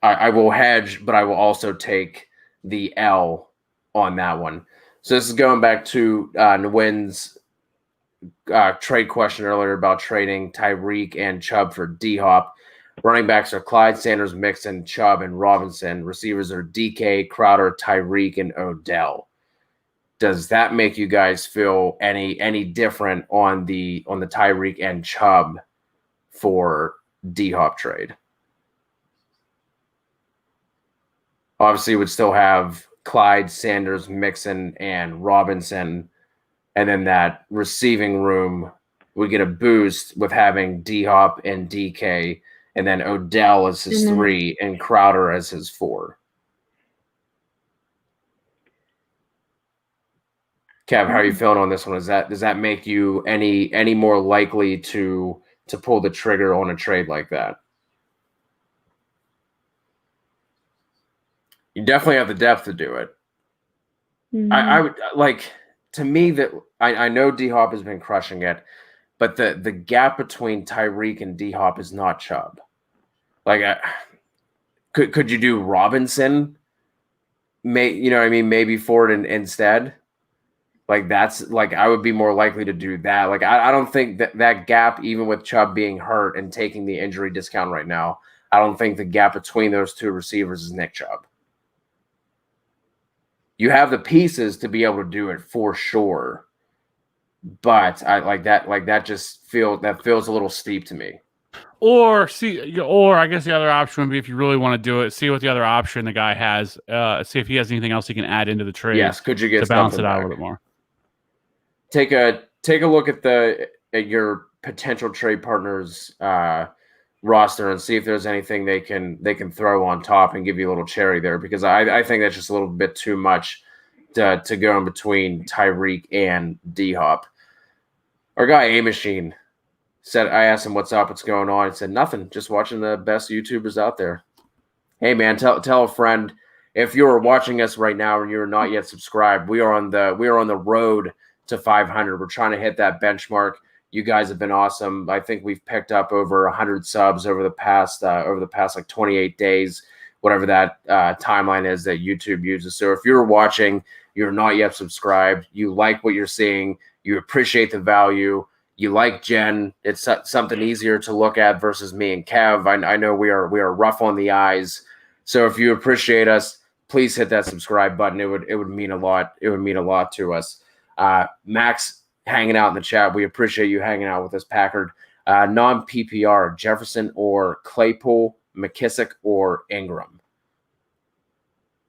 I will hedge, but I will also take the L on that one. So this is going back to Nguyen's trade question earlier about trading Tyreek and Chubb for D-Hop. Running backs are Clyde, Sanders, Mixon, Chubb, and Robinson. Receivers are DK, Crowder, Tyreek, and Odell. Does that make you guys feel any different on the Tyreek and Chubb for D-Hop trade? Obviously, would still have Clyde, Sanders, Mixon, and Robinson. And then that receiving room would get a boost with having D-Hop and DK. And then Odell as his 3 and Crowder as his 4. Kev, how are you feeling on this one? Does that make you any more likely to pull the trigger on a trade like that? You definitely have the depth to do it. I would like, to me, that I know D-Hop has been crushing it, but the gap between Tyreek and D-Hop is not Chubb. Like, could you do Robinson? Maybe Ford instead. Like, that's like, I would be more likely to do that. Like, I don't think that gap, even with Chubb being hurt and taking the injury discount right now, I don't think the gap between those two receivers is Nick Chubb. You have the pieces to be able to do it for sure, but I like that. Like that just feels a little steep to me. Or I guess the other option would be, if you really want to do it, see what the other option the guy has. See if he has anything else he can add into the trade. Yes, could you get to balance it out a little bit more? Take a look at your potential trade partners roster and see if there's anything they can throw on top and give you a little cherry there, because I think that's just a little bit too much to go in between Tyreek and D-Hop. Our guy A Machine said, I asked him what's up, what's going on. He said nothing, just watching the best YouTubers out there. Hey man, tell a friend. If you're watching us right now and you're not yet subscribed, we are on the road to 500. We're trying to hit that benchmark. You guys have been awesome. I think we've picked up over 100 subs over the past like 28 days, whatever that timeline is that YouTube uses. So if you're watching, you're not yet subscribed, you like what you're seeing, you appreciate the value, you like Jen, it's something easier to look at versus me and Kev. I know we are rough on the eyes. So if you appreciate us, please hit that subscribe button. It would mean a lot. It would mean a lot to us. Max hanging out in the chat. We appreciate you hanging out with us, Packard. Non-PPR, Jefferson or Claypool, McKissick or Ingram.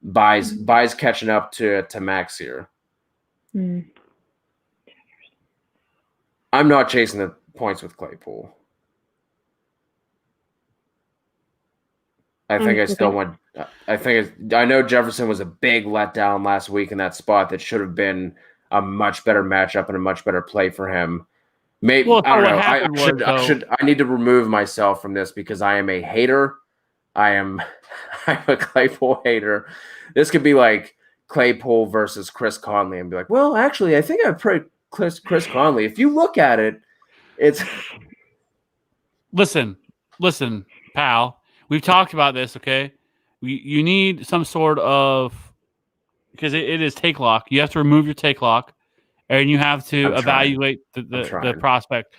Buys catching up to Max here. I'm not chasing the points with Claypool. I think I still want. I know Jefferson was a big letdown last week in that spot that should have been a much better matchup and a much better play for him. Maybe I don't know. I need to remove myself from this because I am a hater. I'm a Claypool hater. This could be like Claypool versus Chris Conley and be like, well, actually, I think I played Chris Conley. If you look at it, it's listen, pal. We've talked about this, okay? You need some sort of because it is take lock. You have to remove your take lock, and you have to evaluate the prospect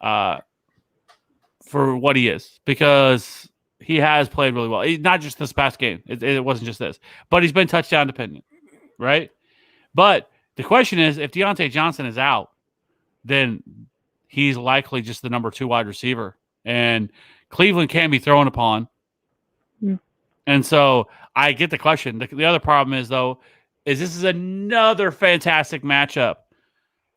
for what he is because he has played really well. Not just this past game. It wasn't just this, but he's been touchdown dependent, right? But the question is, if Deontay Johnson is out, then he's likely just the number 2 wide receiver, and Cleveland can be thrown upon. And so I get the question. The other problem is, though, is this is another fantastic matchup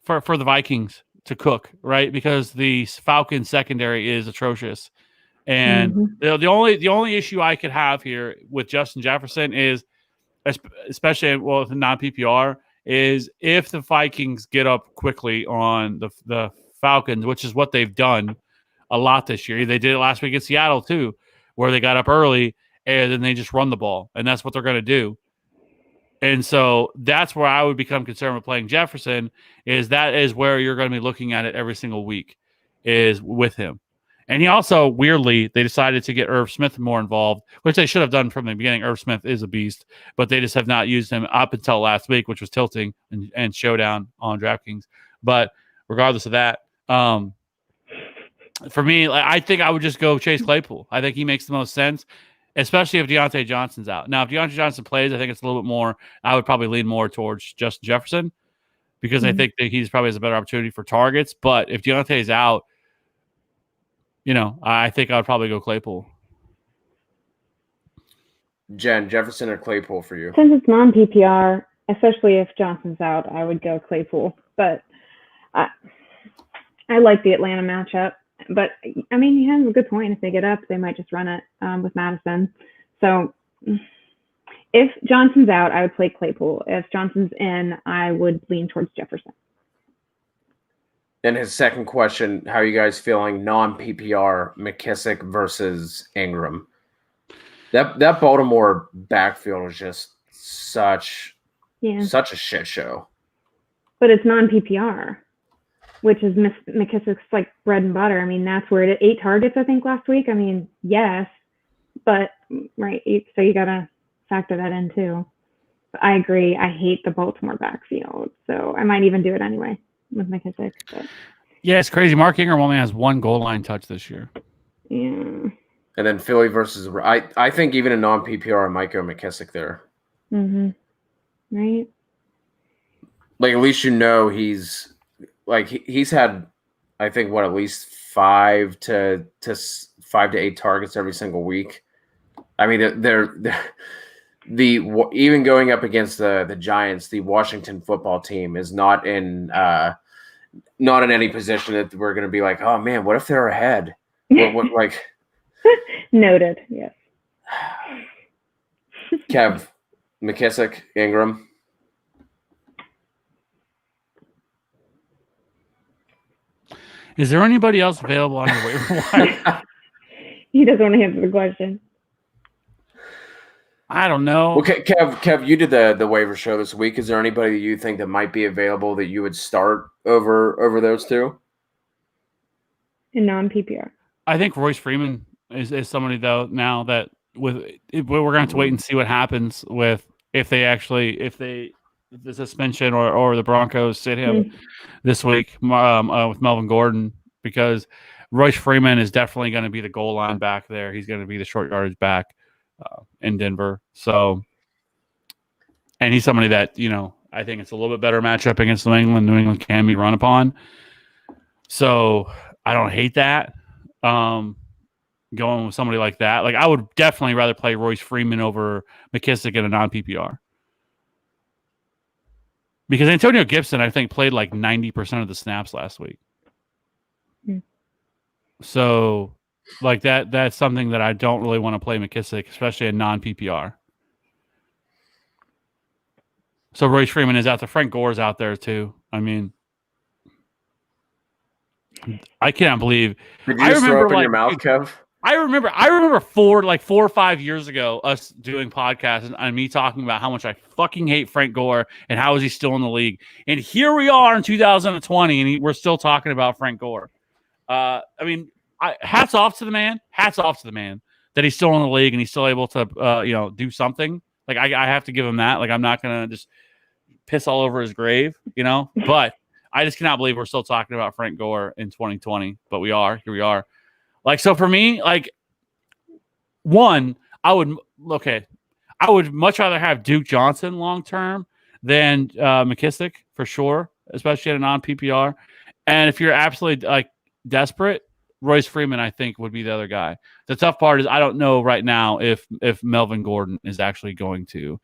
for the Vikings to cook, right? Because the Falcons secondary is atrocious. And the only issue I could have here with Justin Jefferson is, especially with non-PPR, is if the Vikings get up quickly on the Falcons, which is what they've done a lot this year. They did it last week in Seattle too, where they got up early and then they just run the ball, and that's what they're going to do. And so that's where I would become concerned with playing Jefferson, is that is where you're going to be looking at it every single week is with him. And he also, weirdly, they decided to get Irv Smith more involved, which they should have done from the beginning. Irv Smith is a beast, but they just have not used him up until last week, which was tilting and showdown on DraftKings. But regardless of that, for me, I think I would just go Chase Claypool. I think he makes the most sense, especially if Deontay Johnson's out. Now, if Deontay Johnson plays, I think it's a little bit more. I would probably lean more towards Justin Jefferson because I think that he's probably has a better opportunity for targets. But if Deontay is out, I think I would probably go Claypool. Jen, Jefferson or Claypool for you? Since it's non-PPR, especially if Johnson's out, I would go Claypool. But I like the Atlanta matchup. But, I mean, he has a good point. If they get up, they might just run it with Madison. So if Johnson's out, I would play Claypool. If Johnson's in, I would lean towards Jefferson. Then his second question, how are you guys feeling non-PPR McKissick versus Ingram? That Baltimore backfield is just such a shit show. But it's non-PPR, which is McKissick's like bread and butter. I mean, that's where it 8 targets, I think, last week. I mean, yes, but right. So you got to factor that in too. But I agree. I hate the Baltimore backfield. So I might even do it anyway with McKissick. But. Yeah, it's crazy. Mark Ingram only has 1 goal line touch this year. Yeah. And then Philly versus I think even a non-PPR I might go McKissick there. Right. Like at least he's had, I think, at least 5 to 8 targets every single week. I mean, they're even going up against the Giants, the Washington football team is not in any position that we're going to be like, oh man, what if they're ahead? What like noted, yes. Kev, McKissick, Ingram. Is there anybody else available on your waiver wire? He doesn't want to answer the question. I don't know. Okay, Kev, you did the waiver show this week. Is there anybody that you think that might be available that you would start over those two? In non-PPR. I think Royce Freeman is somebody, though, now that we're going to have to wait and see what happens with if the suspension or the Broncos sit him this week with Melvin Gordon, because Royce Freeman is definitely going to be the goal line back there. He's going to be the short yardage back in Denver. So, and he's somebody that, I think it's a little bit better matchup against New England. New England can be run upon. So I don't hate that. Going with somebody like that. Like I would definitely rather play Royce Freeman over McKissick in a non-PPR. Because Antonio Gibson, I think, played like 90% of the snaps last week. So like that's something that I don't really want to play McKissick, especially in non-PPR. So Royce Freeman is out there. Frank Gore's out there too. I mean, I cannot believe. Did you just throw up in your mouth, Kev? I remember 4 or 5 years ago, us doing podcasts and me talking about how much I fucking hate Frank Gore and how is he still in the league. And here we are in 2020, and we're still talking about Frank Gore. I mean, hats off to the man. Hats off to the man that he's still in the league and he's still able to, do something. Like I have to give him that. Like I'm not gonna just piss all over his grave, But I just cannot believe we're still talking about Frank Gore in 2020. But we are. Here we are. Like, so for me, like, I would much rather have Duke Johnson long term than McKissick for sure, especially in a non-PPR. And if you're absolutely like desperate, Royce Freeman, I think, would be the other guy. The tough part is I don't know right now if Melvin Gordon is actually going to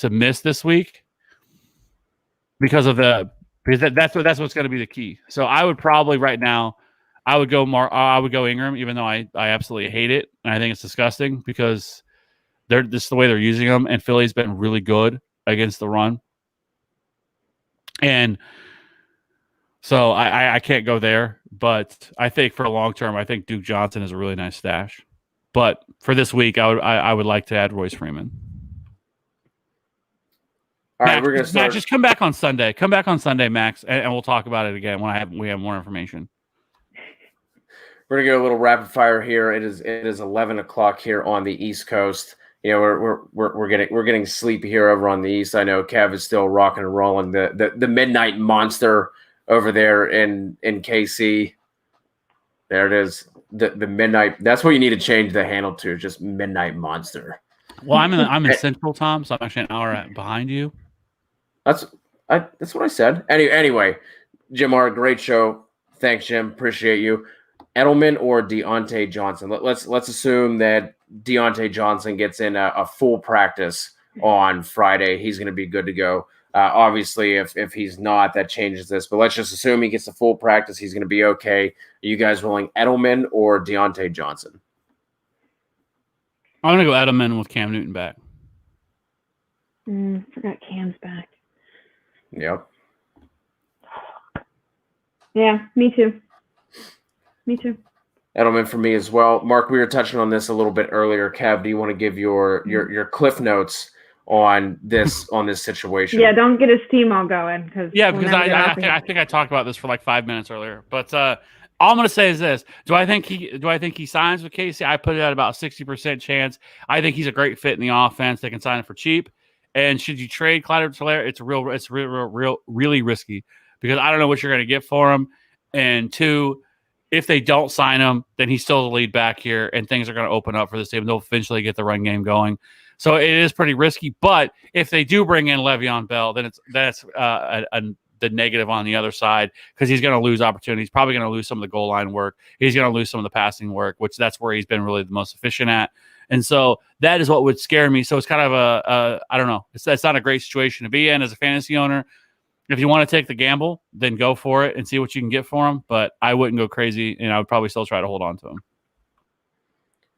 miss this week because that's what's going to be the key. So I would probably right now. I would go Ingram, even though I absolutely hate it. And I think it's disgusting because this is the way they're using him. And Philly's been really good against the run. And so I can't go there. But I think for a long term, I think Duke Johnson is a really nice stash. But for this week, I would like to add Royce Freeman. All right, we're going to start. Max, just come back on Sunday. Come back on Sunday, Max, and we'll talk about it again when we have more information. We're gonna go a little rapid fire here. It is 11 o'clock here on the East Coast. We're getting sleepy here over on the East. I know Kev is still rocking and rolling the midnight monster over there in KC. There it is. The midnight. That's what you need to change the handle to. Just midnight monster. Well, I'm in Central, Tom, so I'm actually an hour behind you. That's what I said. Anyway, Jim, great show. Thanks, Jim. Appreciate you. Edelman or Deontay Johnson? Let's assume that Deontay Johnson gets in a full practice on Friday. He's going to be good to go. Obviously, if he's not, that changes this. But let's just assume he gets a full practice. He's going to be okay. Are you guys rolling Edelman or Deontay Johnson? I'm going to go Edelman with Cam Newton back. Forgot Cam's back. Yep. Yeah, me too. Me too. Edelman for me as well. Mark, we were touching on this a little bit earlier. Kev, do you want to give your cliff notes on this situation? Yeah, don't get his team all going because I think I talked about this for like 5 minutes earlier. But all I'm going to say is this: Do I think he signs with Casey? I put it at about 60% chance. I think he's a great fit in the offense. They can sign him for cheap. And should you trade Claudio Solaire, it's really risky because I don't know what you're going to get for him. And two, if they don't sign him, then he's still the lead back here, and things are going to open up for this team. They'll eventually get the run game going. So it is pretty risky. But if they do bring in Le'Veon Bell, then that's the negative on the other side because he's going to lose opportunities. He's probably going to lose some of the goal line work. He's going to lose some of the passing work, which that's where he's been really the most efficient at. And so that is what would scare me. So it's kind of I don't know. It's not a great situation to be in as a fantasy owner. If you want to take the gamble, then go for it and see what you can get for him. But I wouldn't go crazy, and I would probably still try to hold on to him.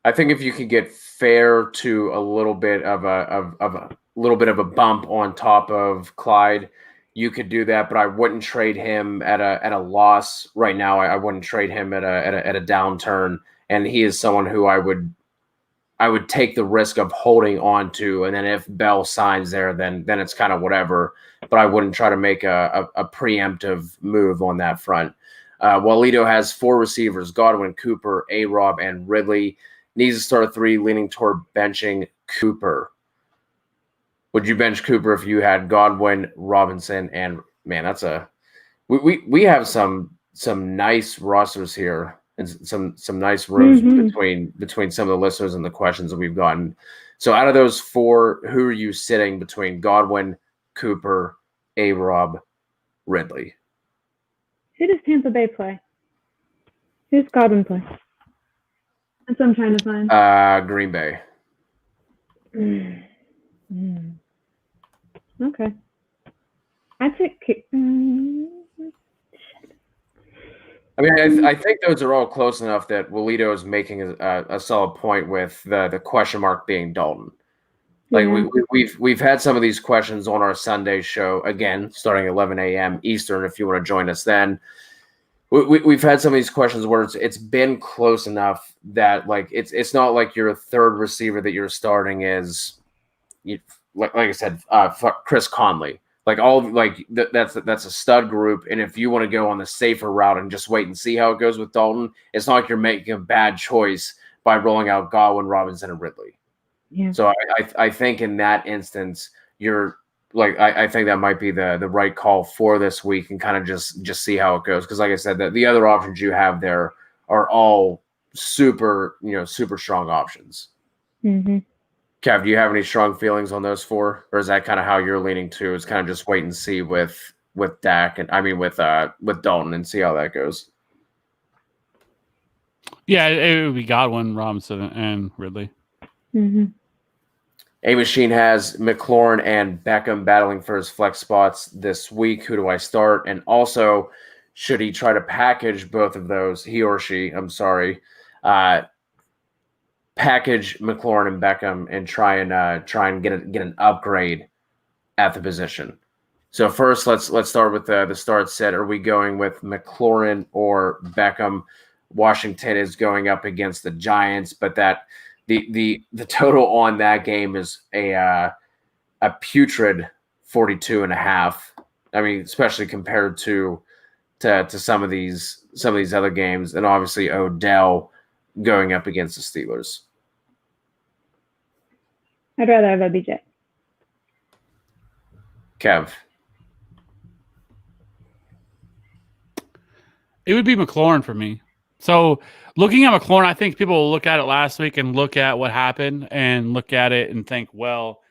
I think if you could get fair to a little bit of a bump on top of Clyde, you could do that. But I wouldn't trade him at a loss right now. I wouldn't trade him at a downturn. And he is someone who I would take the risk of holding on to, and then if Bell signs there, then it's kind of whatever. But I wouldn't try to make a preemptive move on that front. Walito has 4 receivers: Godwin, Cooper, A-Rob, and Ridley. Needs to start a 3, leaning toward benching Cooper. Would you bench Cooper if you had Godwin, Robinson, and man, that's we have some nice rosters here. And some nice rooms between some of the listeners and the questions that we've gotten. So out of those 4, who are you sitting between Godwin, Cooper, A-Rob, Ridley? Who does Tampa Bay play? Who's Godwin play? That's what I'm trying to find. Green Bay. Okay. I think. I mean, I think those are all close enough that Julio is making a solid point with the question mark being Dalton. Like we've had some of these questions on our Sunday show again, starting at 11 a.m. Eastern. If you want to join us, then we've had some of these questions where it's been close enough that like it's not like your third receiver that you're starting is, like I said, Chris Conley. Like that's a stud group, and if you want to go on the safer route and just wait and see how it goes with Dalton, it's not like you're making a bad choice by rolling out Godwin, Robinson, and Ridley. Yeah. So I think in that instance, you're like I think that might be the right call for this week, and kind of just see how it goes. Because like I said, the other options you have there are all super strong options. Mm-hmm. Kev, do you have any strong feelings on those four, or is that kind of how you're leaning to? Is kind of just wait and see with Dak and with Dalton and see how that goes. Yeah, it would be Godwin, Robinson, and Ridley. Mm-hmm. A Machine has McLaurin and Beckham battling for his flex spots this week. Who do I start? And also, should he try to package both of those? He or she, I'm sorry. Package McLaurin and Beckham and try and get an upgrade at the position. So first, let's start with the start set. Are we going with McLaurin or Beckham? Washington is going up against the Giants, but that the total on that game is a putrid 42.5. I mean, especially compared to some of these other games, and obviously Odell going up against the Steelers. I'd rather have OBJ. Kev. It would be McLaurin for me. So looking at McLaurin, I think people will look at it last week and look at what happened and look at it and think, well,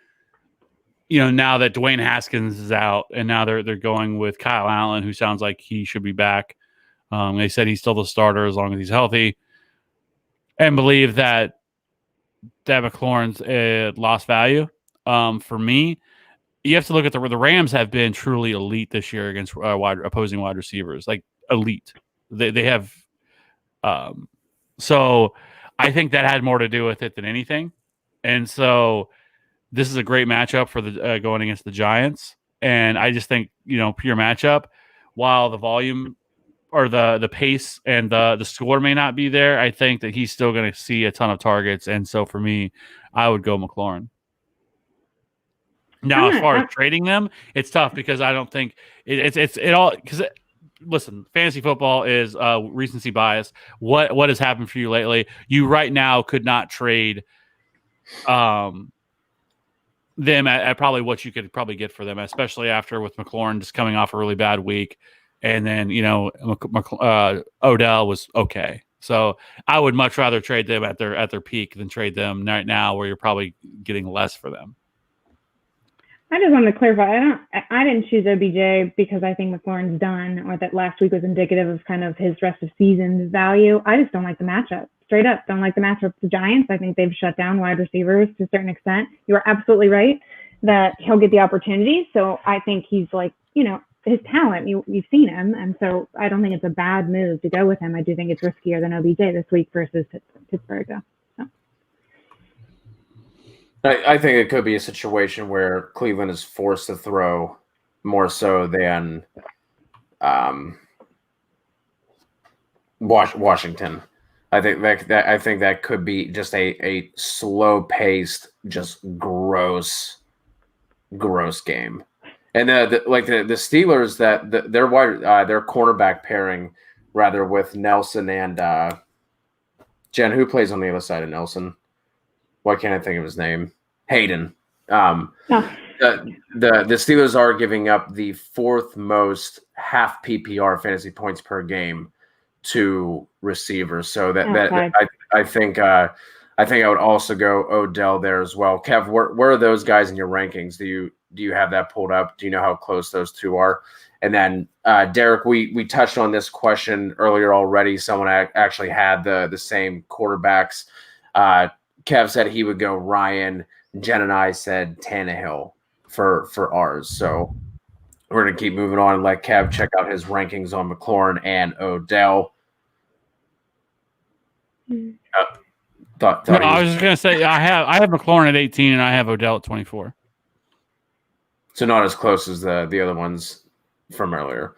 now that Dwayne Haskins is out and now they're going with Kyle Allen, who sounds like he should be back. They said he's still the starter as long as he's healthy, and believe that McLaurin's lost value. For me, you have to look at the Rams have been truly elite this year against opposing wide receivers, like elite. They have. So I think that had more to do with it than anything. And so this is a great matchup for the going against the Giants. And I just think, pure matchup, while the volume or the pace and the score may not be there, I think that he's still going to see a ton of targets. And so for me, I would go McLaurin. Now, as far as trading them, it's tough because I don't think it all because listen, fantasy football is recency bias. What has happened for you lately? You right now could not trade them at probably what you could probably get for them, especially after with McLaurin just coming off a really bad week. And then, Odell was okay. So I would much rather trade them at their peak than trade them right now where you're probably getting less for them. I just wanted to clarify. I didn't choose OBJ because I think McLaurin's done, or that last week was indicative of kind of his rest of season's value. I just don't like the matchup. Straight up, don't like the matchup with the Giants. I think they've shut down wide receivers to a certain extent. You are absolutely right that he'll get the opportunity. So I think he's like, his talent. You've seen him, and so I don't think it's a bad move to go with him. I do think it's riskier than OBJ this week versus Pittsburgh, though. I think it could be a situation where Cleveland is forced to throw more so than Washington. I think that could be just a slow-paced, just gross game. And the Steelers, their cornerback pairing rather with Nelson and Jen, who plays on the other side of Nelson? Why can't I think of his name? Hayden. The Steelers are giving up the fourth most half PPR fantasy points per game to receivers. So I think I would also go Odell there as well. Kev, where are those guys in your rankings? Do you have that pulled up? Do you know how close those two are? And then Derek, we touched on this question earlier already. Someone actually had the same quarterbacks. Kev said he would go Ryan. Jen and I said Tannehill for ours. So we're going to keep moving on and let Kev check out his rankings on McLaurin and Odell. I was just going to say I have McLaurin at 18 and I have Odell at 24. So not as close as the other ones from earlier.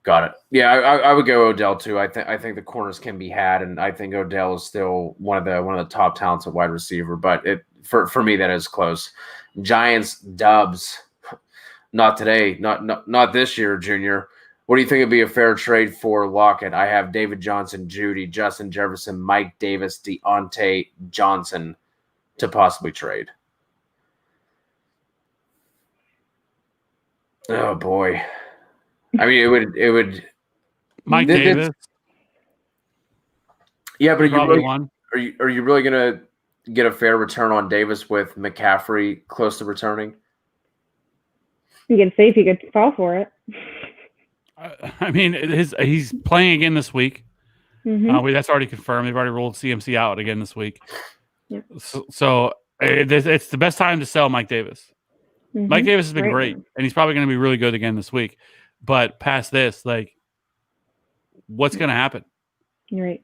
Got it. Yeah, I would go Odell too. I think the corners can be had, and I think Odell is still one of the top talents at wide receiver. But for me that is close. Giants dubs, not today, not this year, Junior. What do you think would be a fair trade for Lockett? I have David Johnson, Judy, Justin Jefferson, Mike Davis, Deontay Johnson to possibly trade. Oh boy. I mean, it would. Mike Davis. Yeah, but are you really gonna get a fair return on Davis with McCaffrey close to returning? You can see if you could fall for it. I mean, he's playing again this week. Mm-hmm. That's already confirmed. They've already ruled CMC out again this week. Yep. So it's the best time to sell Mike Davis. Mm-hmm. Mike Davis has been great, and he's probably going to be really good again this week. But past this, like, what's going to happen? You're right.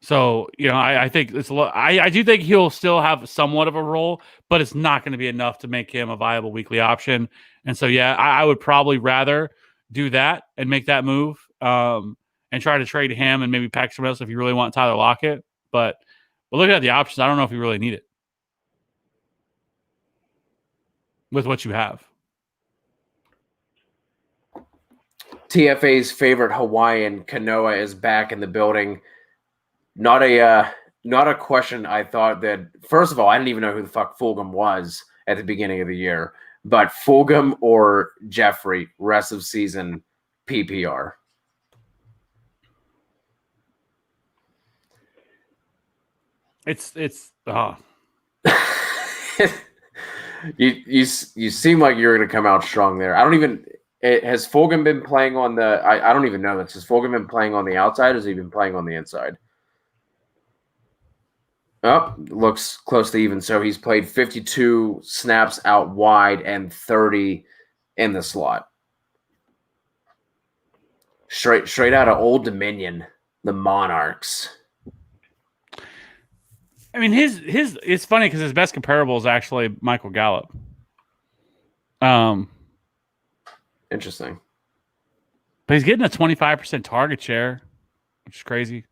So, I think it's a lot. I do think he'll still have somewhat of a role, but it's not going to be enough to make him a viable weekly option. And so, yeah, I would probably rather do that and make that move and try to trade him and maybe pack someone else if you really want Tyler Lockett. But looking at the options, I don't know if you really need it with what you have. TFA's favorite Hawaiian, Kanoa, is back in the building. Not a question I thought that, first of all, I didn't even know who the fuck Fulgham was at the beginning of the year. But Fulgham or Jeffrey, rest of season PPR. It's You seem like you're going to come out strong there. Has Fulgham been playing on the? I don't even know this. Has Fulgham been playing on the outside? Or has he been playing on the inside? Oh, looks close to even. So he's played 52 snaps out wide and 30 in the slot. Straight out of Old Dominion, the Monarchs. I mean, his it's funny because his best comparable is actually Michael Gallup. Interesting. But he's getting a 25% target share, which is crazy.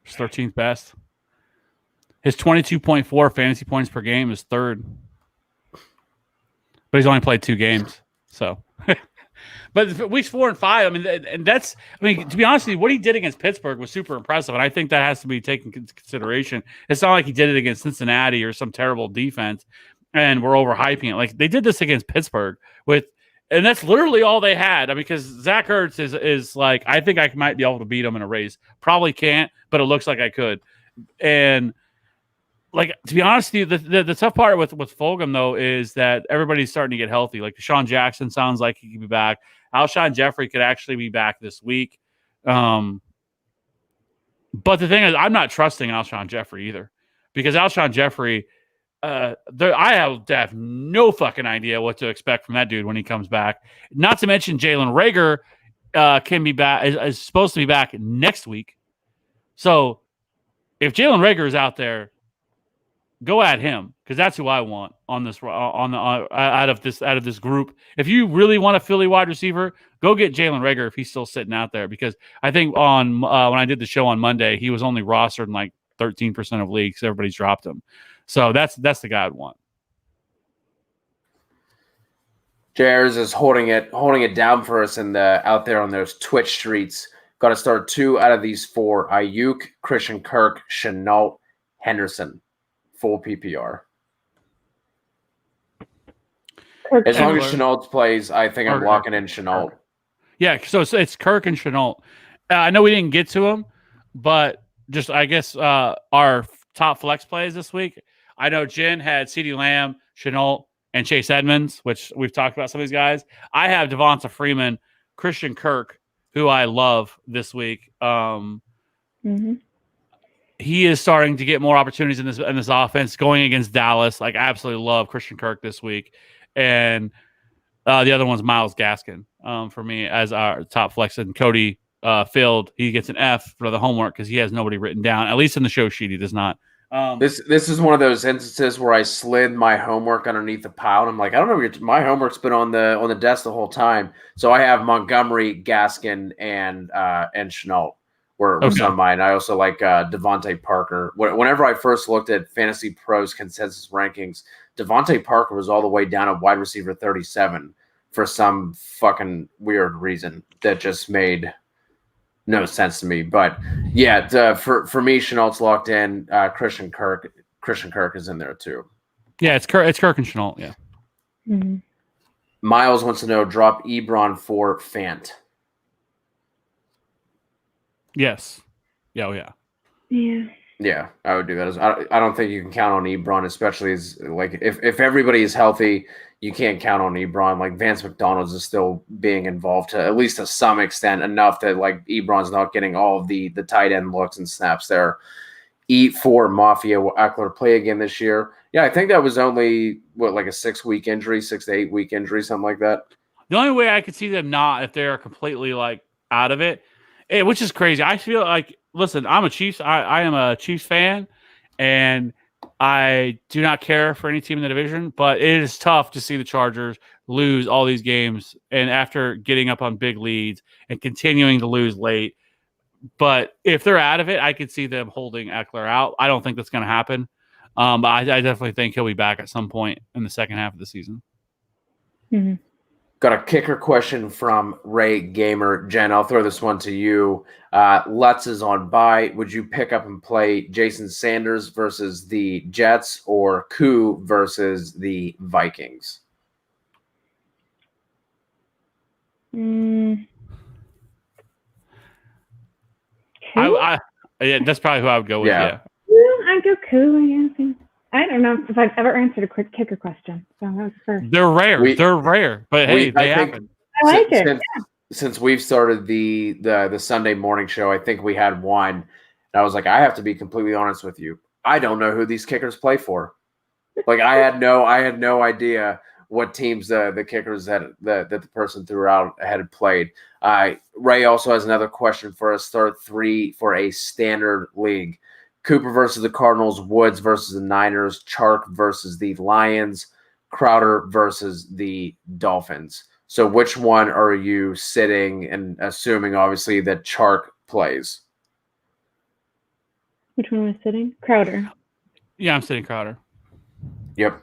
It's 13th best. His 22.4 fantasy points per game is third. But he's only played 2 games. So, but weeks 4 and 5, I mean, and that's, to be honest with you, what he did against Pittsburgh was super impressive. And I think that has to be taken into consideration. It's not like he did it against Cincinnati or some terrible defense and we're overhyping it. Like, they did this against Pittsburgh and that's literally all they had. I mean, because Zach Ertz is like, I think I might be able to beat him in a race. Probably can't, but it looks like I could. And, like, to be honest with you, the tough part with Fulgham, though, is that everybody's starting to get healthy. Like, Deshawn Jackson sounds like he could be back. Alshon Jeffrey could actually be back this week. But the thing is, I'm not trusting Alshon Jeffrey either. Because Alshon Jeffrey, I have no fucking idea what to expect from that dude when he comes back. Not to mention Jalen Reagor can be back, is supposed to be back next week. So if Jalen Reagor is out there, go at him because that's who I want on this out of this group. If you really want a Philly wide receiver, go get Jalen Reagor if he's still sitting out there. Because I think on when I did the show on Monday, he was only rostered in like 13% of leagues. Everybody's dropped him, so that's the guy I'd want. Jers is holding it down for us out there on those Twitch streets. Got to start 2 out of these 4: Ayuk, Christian Kirk, Shenault, Henderson. Full PPR. As long as Shenault plays, I think I'm locking in Shenault. Yeah, so it's Kirk and Shenault. I know we didn't get to them, but just I guess our top flex plays this week. I know Jen had CeeDee Lamb, Shenault, and Chase Edmonds, which we've talked about some of these guys. I have Devonta Freeman, Christian Kirk, who I love this week. He is starting to get more opportunities in this offense going against Dallas. Like, I absolutely love Christian Kirk this week. And the other one's Myles Gaskin for me as our top flex. And Cody failed. He gets an F for the homework because he has nobody written down. At least in the show sheet, he does not. This is one of those instances where I slid my homework underneath the pile. And I'm like, I don't know. My homework's been on the desk the whole time. So I have Montgomery, Gaskin, and Chenault were some of mine. I also like Devontae Parker. Whenever I first looked at Fantasy Pros consensus rankings, Devontae Parker was all the way down at wide receiver 37 for some fucking weird reason that just made no sense to me. But yeah, for me, Chenault's locked in. Christian Kirk is in there too. Yeah, it's Kirk and Chenault. Yeah. Miles wants to know, drop Ebron for Fant. Yes. Yeah. Yeah, I would do that. I don't think you can count on Ebron, especially as like if everybody is healthy, you can't count on Ebron. Like Vance McDonald's is still being involved to at least to some extent, enough that like Ebron's not getting all of the tight end looks and snaps there. E4 Mafia, will Eckler play again this year? Yeah, I think that was only like a 6-week injury, 6 to 8 week injury, something like that. The only way I could see them not, if they are completely like out of it, which is crazy. I feel like, listen, I'm a Chiefs. I am a Chiefs fan, and I do not care for any team in the division, but it is tough to see the Chargers lose all these games and after getting up on big leads and continuing to lose late. But if they're out of it, I could see them holding Eckler out. I don't think that's going to happen. But I definitely think he'll be back at some point in the second half of the season. Got a kicker question from Ray Gamer. Jen, I'll throw this one to you. Lutz is on bye. Would you pick up and play Jason Sanders versus the Jets or Koo versus the Vikings? Yeah, that's probably who I would go with. Yeah. I'd go Koo, I guess. I don't know if I've ever answered a quick kicker question. So that's first. They're rare, but hey, they happen. I like it. Since we've started the Sunday morning show, I think we had one. And I was like, I have to be completely honest with you. I don't know who these kickers play for. Like I had no idea what teams the kickers that the person threw out had played. Ray also has another question for us. Start 3 for a standard league. Cooper versus the Cardinals, Woods versus the Niners, Chark versus the Lions, Crowder versus the Dolphins. So which one are you sitting and assuming, obviously, that Chark plays? Which one was sitting? Crowder. Yeah, I'm sitting Crowder. Yep.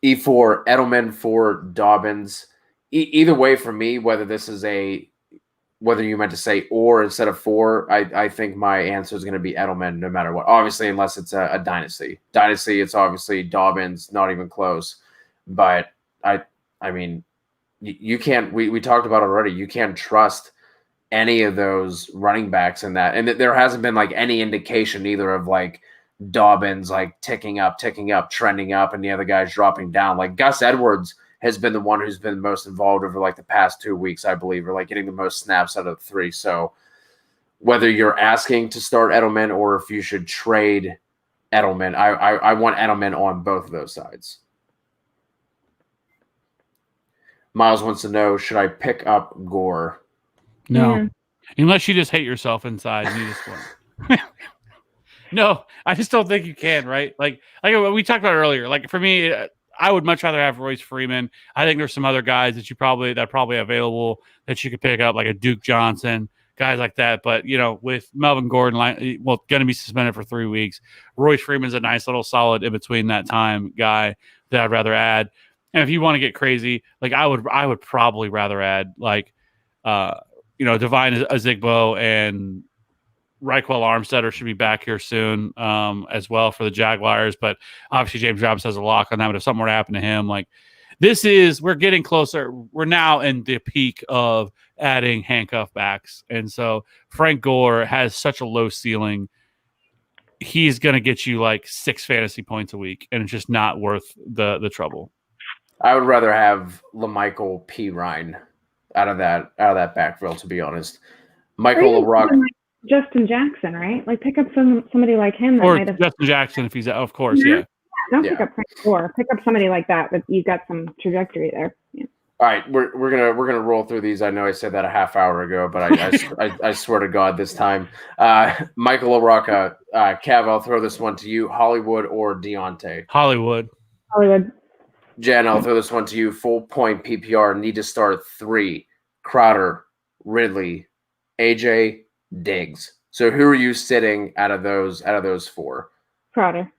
E4, Edelman for Dobbins. Either way for me, whether you meant to say or instead of for, I think my answer is going to be Edelman no matter what. Obviously, unless it's a dynasty. Dynasty, it's obviously Dobbins, not even close. But I mean, you can't. We talked about it already. You can't trust any of those running backs in that, and there hasn't been like any indication either of like Dobbins like ticking up, trending up, and the other guys dropping down. Like Gus Edwards has been the one who's been most involved over like the past 2 weeks, I believe, or like getting the most snaps out of the 3. So whether you're asking to start Edelman or if you should trade Edelman, I want Edelman on both of those sides. Miles wants to know, should I pick up Gore? No. Unless you just hate yourself inside and you just want. No, I just don't think you can, right? Like we talked about earlier. Like for me, I would much rather have Royce Freeman. I think there's some other guys that are probably available that you could pick up, like a Duke Johnson, guys like that. But with Melvin Gordon, going to be suspended for 3 weeks, Royce Freeman's a nice little solid in between that time guy that I'd rather add. And if you want to get crazy, like I would probably rather add Divine Azigbo and Raquel Armstead should be back here soon as well for the Jaguars. But obviously James Robinson has a lock on that. But if something were to happen to him, like we're getting closer. We're now in the peak of adding handcuff backs. And so Frank Gore has such a low ceiling. He's going to get you like 6 fantasy points a week, and it's just not worth the trouble. I would rather have LaMichael P. Ryan out of that backfield, to be honest. Michael LaRock. Justin Jackson, right? Like pick up somebody like him that or might have Justin Jackson if he's of course, yeah. Don't pick up Frank Gore. Pick up somebody like that, but you've got some trajectory there. Yeah. All right, we're gonna roll through these. I know I said that a half hour ago, but I swear to God this time. Michael LaRocca, Cav, I'll throw this one to you. Hollywood or Deontay? Hollywood. Jen, I'll throw this one to you. Full point PPR. Need to start 3. Crowder, Ridley, AJ, Diggs. So who are you sitting out of those 4? Crowder.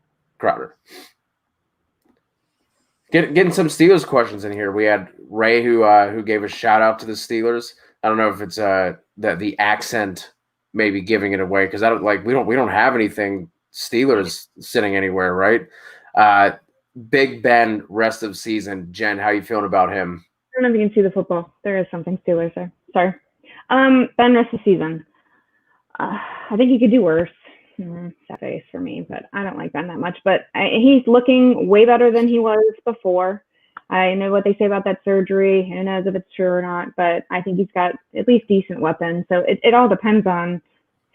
Getting some Steelers questions in here. We had Ray who gave a shout out to the Steelers. I don't know if it's the accent maybe giving it away because we don't have anything Steelers sitting anywhere, right? Big Ben rest of season. Jen, how you feeling about him? I don't know if you can see the football. There is something Steelers there. Sorry. Ben rest of season. I think he could do worse. Sad face for me, but I don't like Ben that much. But he's looking way better than he was before. I know what they say about that surgery. Who knows if it's true or not, but I think he's got at least decent weapons. So it all depends on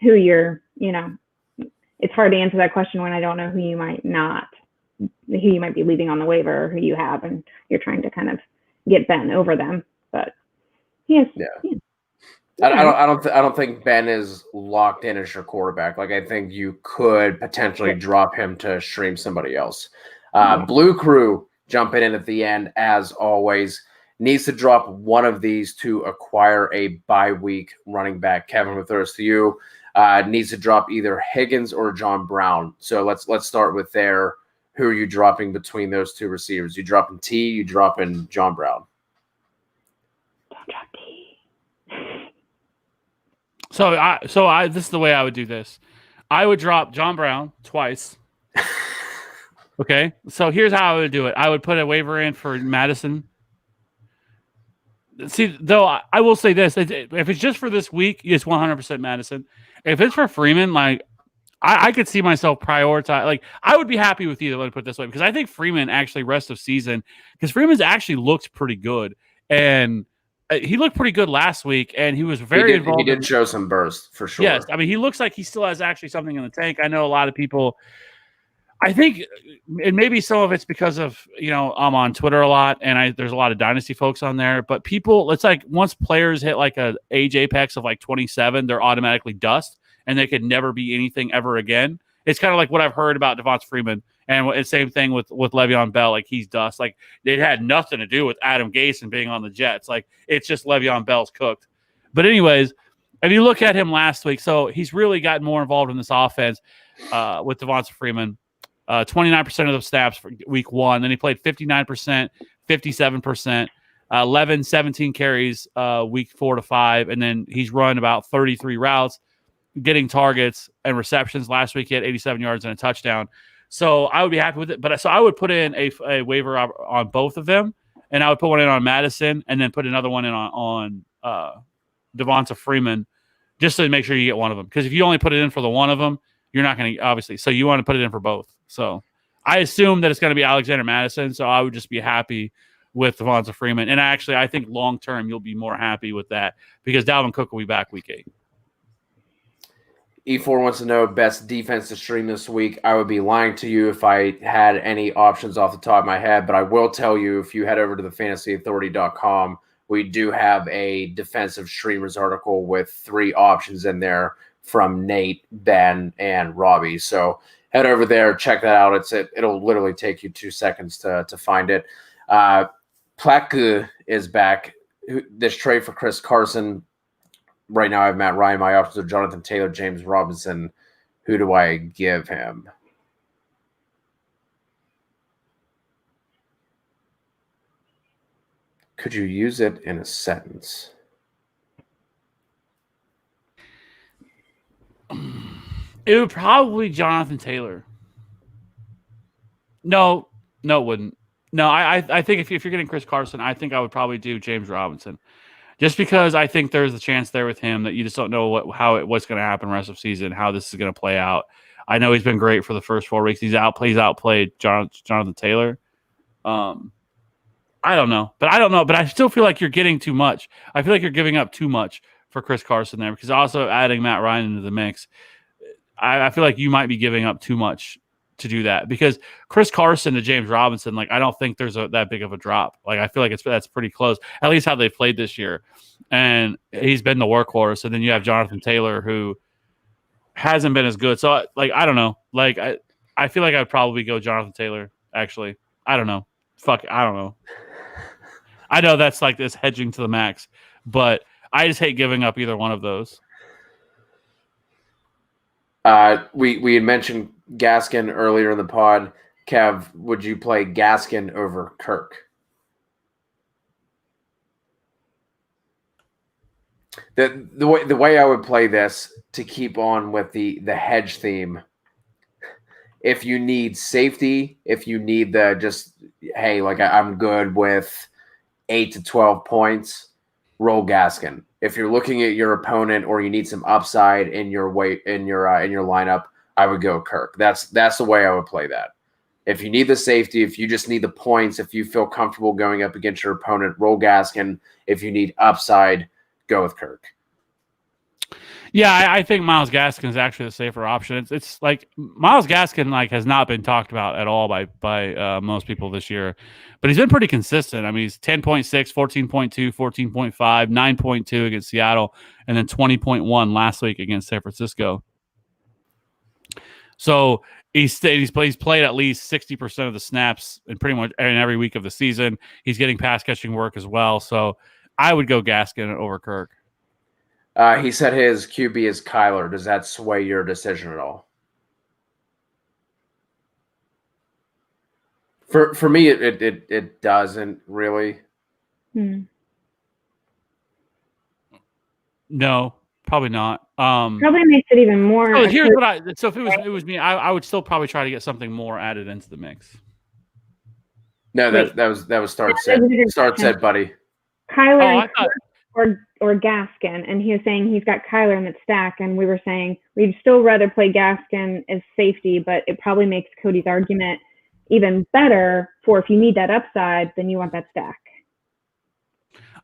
who you're, it's hard to answer that question when I don't know who you might be leaving on the waiver or who you have, and you're trying to kind of get Ben over them. But he is. Yeah. I don't think Ben is locked in as your quarterback. Like I think you could potentially drop him to stream somebody else. Blue Crew jumping in at the end as always. Needs to drop one of these to acquire a bye week running back. Kevin, with those to you. Needs to drop either Higgins or John Brown. So let's start with there. Who are you dropping between those 2 receivers? You dropping T? You dropping John Brown? Don't drop T. So this is the way I would do this. I would drop John Brown twice. Okay. So here's how I would do it. I would put a waiver in for Madison. See, though, I will say this: if it's just for this week, it's 100% Madison. If it's for Freeman, like I could see myself prioritize. Like I would be happy with either. Let me put it this way, because I think Freeman actually rest of season because Freeman's actually looked pretty good and. He looked pretty good last week, and he was very involved. He did show some burst, for sure. Yes. I mean, he looks like he still has actually something in the tank. I know a lot of people – I think – and maybe some of it's because of, I'm on Twitter a lot, and there's a lot of Dynasty folks on there. But people – it's like once players hit like a age apex of like 27, they're automatically dust, and they could never be anything ever again. It's kind of like what I've heard about Devons Freeman. And the same thing with Le'Veon Bell. Like, he's dust. Like, it had nothing to do with Adam Gase and being on the Jets. Like, it's just Le'Veon Bell's cooked. But anyways, if you look at him last week, so he's really gotten more involved in this offense with Devons Freeman. 29% of the snaps for week 1. Then he played 59%, 57%, 11, 17 carries week 4 to 5. And then he's run about 33 routes, getting targets and receptions. Last week he had 87 yards and a touchdown. So I would be happy with it. But so I would put in a waiver on both of them, and I would put one in on Madison and then put another one in on Devonta Freeman just to make sure you get one of them. Because if you only put it in for the one of them, you're not going to, obviously. So you want to put it in for both. So I assume that it's going to be Alexander Madison. So I would just be happy with Devonta Freeman. And actually, I think long-term you'll be more happy with that because Dalvin Cook will be back week 8. E4 wants to know best defense to stream this week. I would be lying to you if I had any options off the top of my head, but I will tell you if you head over to the fantasyauthority.com, we do have a defensive streamers article with 3 options in there from Nate, Ben, and Robbie. So head over there, check that out. It'll literally take you 2 seconds to find it. Plaku is back. This trade for Chris Carson. Right now I have Matt Ryan. My options are Jonathan Taylor, James Robinson. Who do I give him? Could you use it in a sentence? It would probably Jonathan Taylor. No, it wouldn't. No, I think if you're getting Chris Carson, I think I would probably do James Robinson. Just because I think there's a chance there with him that you just don't know what's going to happen the rest of the season, how this is going to play out. I know he's been great for the first 4 weeks. He's outplayed Jonathan Taylor. I don't know. But I still feel like you're getting too much. I feel like you're giving up too much for Chris Carson there because also adding Matt Ryan into the mix. I feel like you might be giving up too much to do that because Chris Carson to James Robinson, like I don't think there's that big of a drop. Like I feel like that's pretty close, at least how they played this year. And he's been the workhorse. And then you have Jonathan Taylor who hasn't been as good. So like I don't know. Like I feel like I'd probably go Jonathan Taylor. Actually, I don't know. Fuck, I don't know. I know that's like this hedging to the max, but I just hate giving up either one of those. We had mentioned Gaskin earlier in the pod. Kev, would you play Gaskin over Kirk? The way I would play this to keep on with the hedge theme. If you need safety, if you need I'm good with 8 to 12 points, roll Gaskin. If you're looking at your opponent or you need some upside in your lineup, I would go Kirk. That's the way I would play that. If you need the safety, if you just need the points, if you feel comfortable going up against your opponent, roll Gaskin. If you need upside, go with Kirk. Yeah, I think Myles Gaskin is actually the safer option. It's like Myles Gaskin has not been talked about at all by most people this year, but he's been pretty consistent. I mean, he's 10.6, 14.2, 14.5, 9.2 against Seattle, and then 20.1 last week against San Francisco. So he's played at least 60% of the snaps in pretty much in every week of the season. He's getting pass catching work as well. So I would go Gaskin over Kirk. He said his QB is Kyler. Does that sway your decision at all? For me, it doesn't really. No, probably not. Probably makes it even more. So here's what so if it was me, I would still probably try to get something more added into the mix. No, that was Start said, buddy. Kyler or Gaskin, and he was saying he's got Kyler in that stack, and we were saying we'd still rather play Gaskin as safety, but it probably makes Cody's argument even better for if you need that upside, then you want that stack.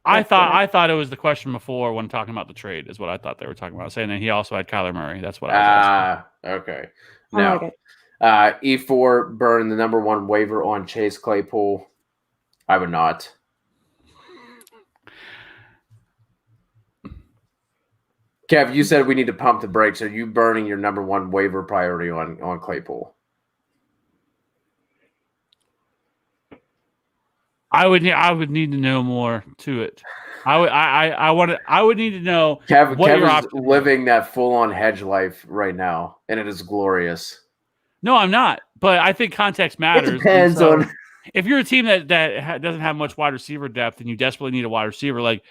I thought it was the question before when talking about the trade is what I thought they were talking about, saying that he also had Kyler Murray. That's what I was asking. Okay. Now, E4 burn the number one waiver on Chase Claypool. I would not. Kev, you said we need to pump the brakes. Are you burning your number one waiver priority on Claypool? I would need to know more to it. I would need to know. Kev is living that full on hedge life right now, and it is glorious. No, I'm not. But I think context matters. It depends on if you're a team that doesn't have much wide receiver depth and you desperately need a wide receiver, like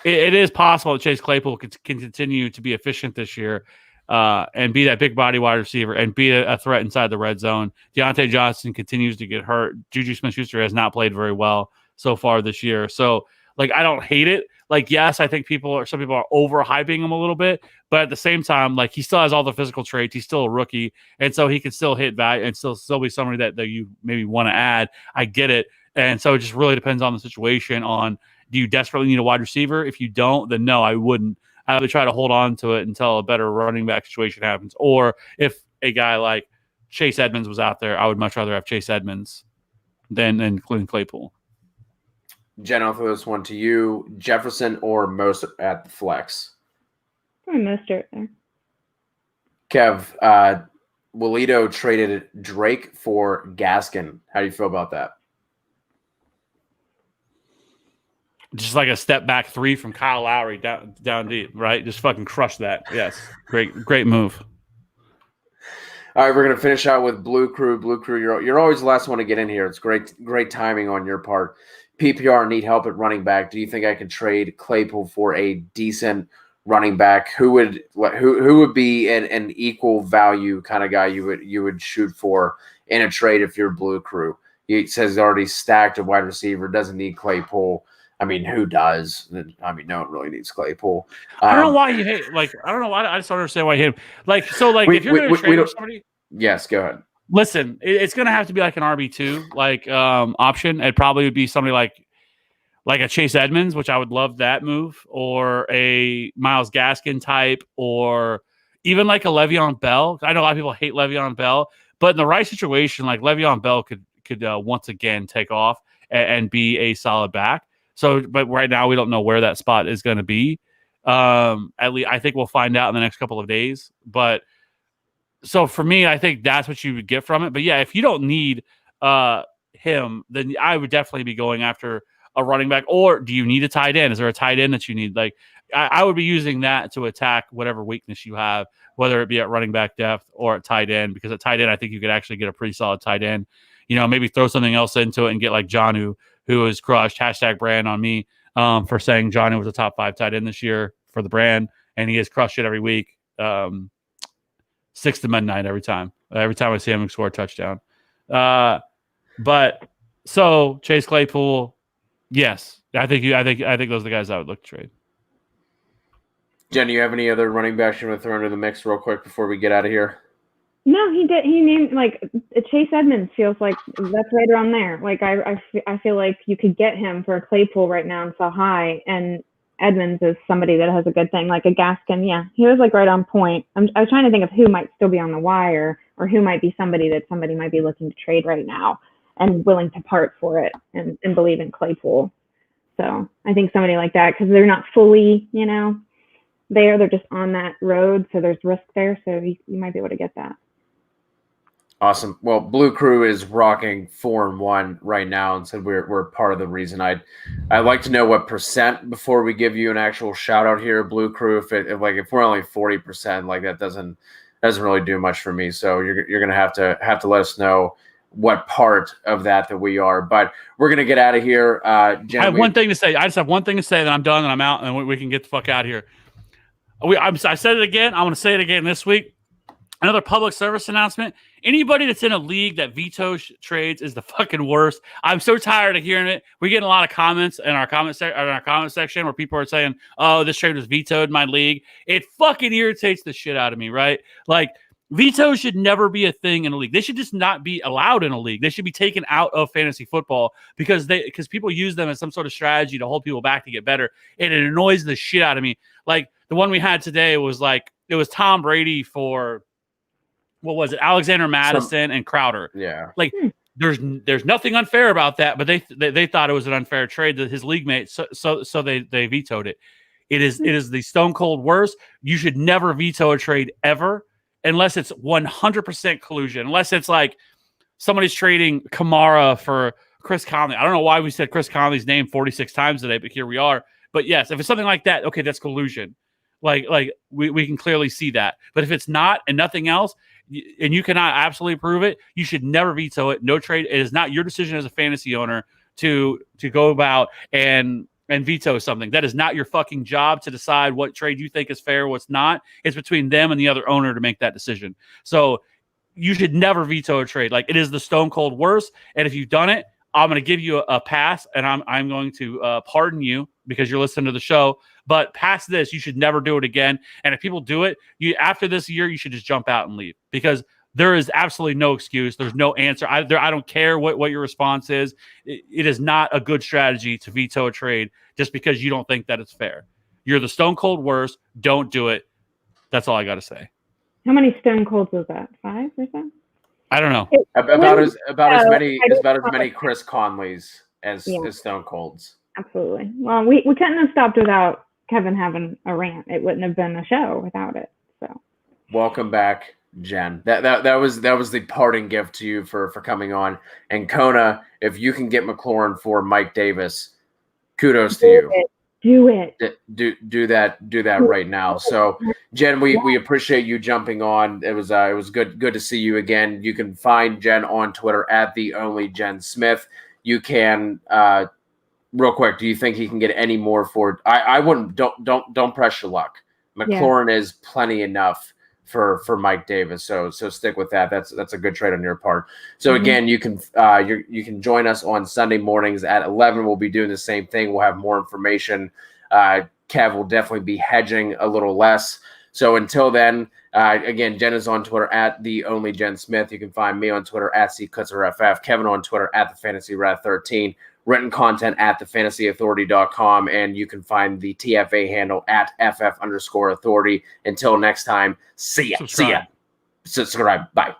it is possible that Chase Claypool can continue to be efficient this year and be that big body wide receiver and be a threat inside the red zone. Deontay Johnson continues to get hurt. Juju Smith-Schuster has not played very well so far this year. So, I don't hate it. Yes, I think some people are overhyping him a little bit, but at the same time, he still has all the physical traits. He's still a rookie, and so he can still hit value and still be somebody that you maybe want to add. I get it. And so it just really depends on the situation on, do you desperately need a wide receiver? If you don't, then no, I wouldn't. I would try to hold on to it until a better running back situation happens. Or if a guy like Chase Edmonds was out there, I would much rather have Chase Edmonds than Claypool. Jen, I'll throw this one to you. Jefferson or Mostert at the flex? Probably Mostert there. Kev, Julio traded Drake for Gaskin. How do you feel about that? Just like a step back three from Kyle Lowry down deep, right? Just fucking crush that. Yes. Great move. All right, we're gonna finish out with Blue Crew. Blue Crew, you're always the last one to get in here. It's great timing on your part. PPR need help at running back. Do you think I can trade Claypool for a decent running back? Who would be an equal value kind of guy you would shoot for in a trade if you're Blue Crew? He says he's already stacked a wide receiver, doesn't need Claypool. I mean, who does? I mean, no one really needs Claypool. I don't know why you hate. I don't know why. I just don't understand why you hate him. If you're going to trade for somebody, yes, go ahead. Listen, it's going to have to be like an RB2 option. It probably would be somebody like like a Chase Edmonds, which I would love that move, or a Myles Gaskin type, or even like a Le'Veon Bell. I know a lot of people hate Le'Veon Bell, but in the right situation, like Le'Veon Bell could once again take off and be a solid back. So, but right now we don't know where that spot is going to be. At least I think we'll find out in the next couple of days. But so for me, I think that's what you would get from it. But yeah, if you don't need him, then I would definitely be going after a running back. Or do you need a tight end? Is there a tight end that you need? Like I would be using that to attack whatever weakness you have, whether it be at running back depth or at tight end. Because at tight end, I think you could actually get a pretty solid tight end. You know, maybe throw something else into it and get like Jonnu, who is crushed. # brand on me for saying Jonnu was a top 5 tight end this year for the brand, and he has crushed it every week. 6 to midnight every time. Every time I see him score a touchdown. But so Chase Claypool, yes, I think those are the guys I would look to trade. Jen, do you have any other running backs you want to throw into the mix real quick before we get out of here? No, he did. He named like Chase Edmonds feels like that's right around there. Like I feel like you could get him for a Claypool right now and so high, and Edmonds is somebody that has a good thing, like a Gaskin. Yeah, he was like right on point. I was trying to think of who might still be on the wire or who might be somebody that somebody might be looking to trade right now and willing to part for it and believe in Claypool. So I think somebody like that, because they're not fully, they're just on that road, so there's risk there. So you might be able to get that. Awesome. Well, Blue Crew is rocking 4-1 right now, and said we're part of the reason. I'd like to know what percent before we give you an actual shout out here, Blue Crew. If we're only 40%, like that doesn't really do much for me. So you're gonna have to let us know what part of that we are. But we're gonna get out of here. Jen, I have one thing to say. I just have one thing to say, then I'm done and I'm out, and we can get the fuck out of here. I said it again. I'm gonna say it again this week. Another public service announcement. Anybody that's in a league that vetoes trades is the fucking worst. I'm so tired of hearing it. We're getting a lot of comments in our comment section where people are saying, "Oh, this trade was vetoed in my league." It fucking irritates the shit out of me, right? Like vetoes should never be a thing in a league. They should just not be allowed in a league. They should be taken out of fantasy football because people use them as some sort of strategy to hold people back to get better, and it annoys the shit out of me. Like the one we had today was like it was Tom Brady for. What was it? Alexander Madison and Crowder. Yeah. Like there's nothing unfair about that, but they thought it was an unfair trade to his league mate. So they vetoed it. It is the stone cold worst. You should never veto a trade ever unless it's 100% collusion. Unless it's like somebody's trading Kamara for Chris Conley. I don't know why we said Chris Conley's name 46 times today, but here we are. But yes, if it's something like that, okay, that's collusion. Like we can clearly see that. But if it's not and nothing else, and you cannot absolutely prove it, you should never veto it. No trade. It is not your decision as a fantasy owner to go about and veto something. That is not your fucking job to decide what trade you think is fair, what's not. It's between them and the other owner to make that decision. So you should never veto a trade. Like it is the stone cold worst. And if you've done it, I'm going to give you a pass, and I'm going to pardon you because you're listening to the show. But past this, you should never do it again. And if people do it, after this year, you should just jump out and leave because there is absolutely no excuse. There's no answer. I don't care what your response is. It is not a good strategy to veto a trade just because you don't think that it's fair. You're the stone cold worst. Don't do it. That's all I got to say. How many stone colds was that? 5 or so? I don't know. About as many Chris Conleys as Stone Colds. Absolutely. Well, we couldn't have stopped without Kevin having a rant. It wouldn't have been a show without it. So welcome back, Jen. That was the parting gift to you for coming on. And Kona, if you can get McLaurin for Mike Davis, kudos to you. Do it. Do that right now. So, Jen, we appreciate you jumping on. It was good to see you again. You can find Jen on Twitter at the only Jen Smith. You can real quick. Do you think he can get any more for? I wouldn't. Don't press your luck. McLaurin is plenty enough for Mike Davis. So stick with that. That's a good trade on your part. So again, you can join us on Sunday mornings at 11. We'll be doing the same thing. We'll have more information. Kev will definitely be hedging a little less. So until then, again, Jen is on Twitter at the only Jen Smith. You can find me on Twitter at CKutzerFF, Kevin on Twitter at the Fantasy Rat 13. written content at thefantasyauthority.com, and you can find the TFA handle at @FF_authority. Until next time, see ya. Subscribe. Subscribe. Bye.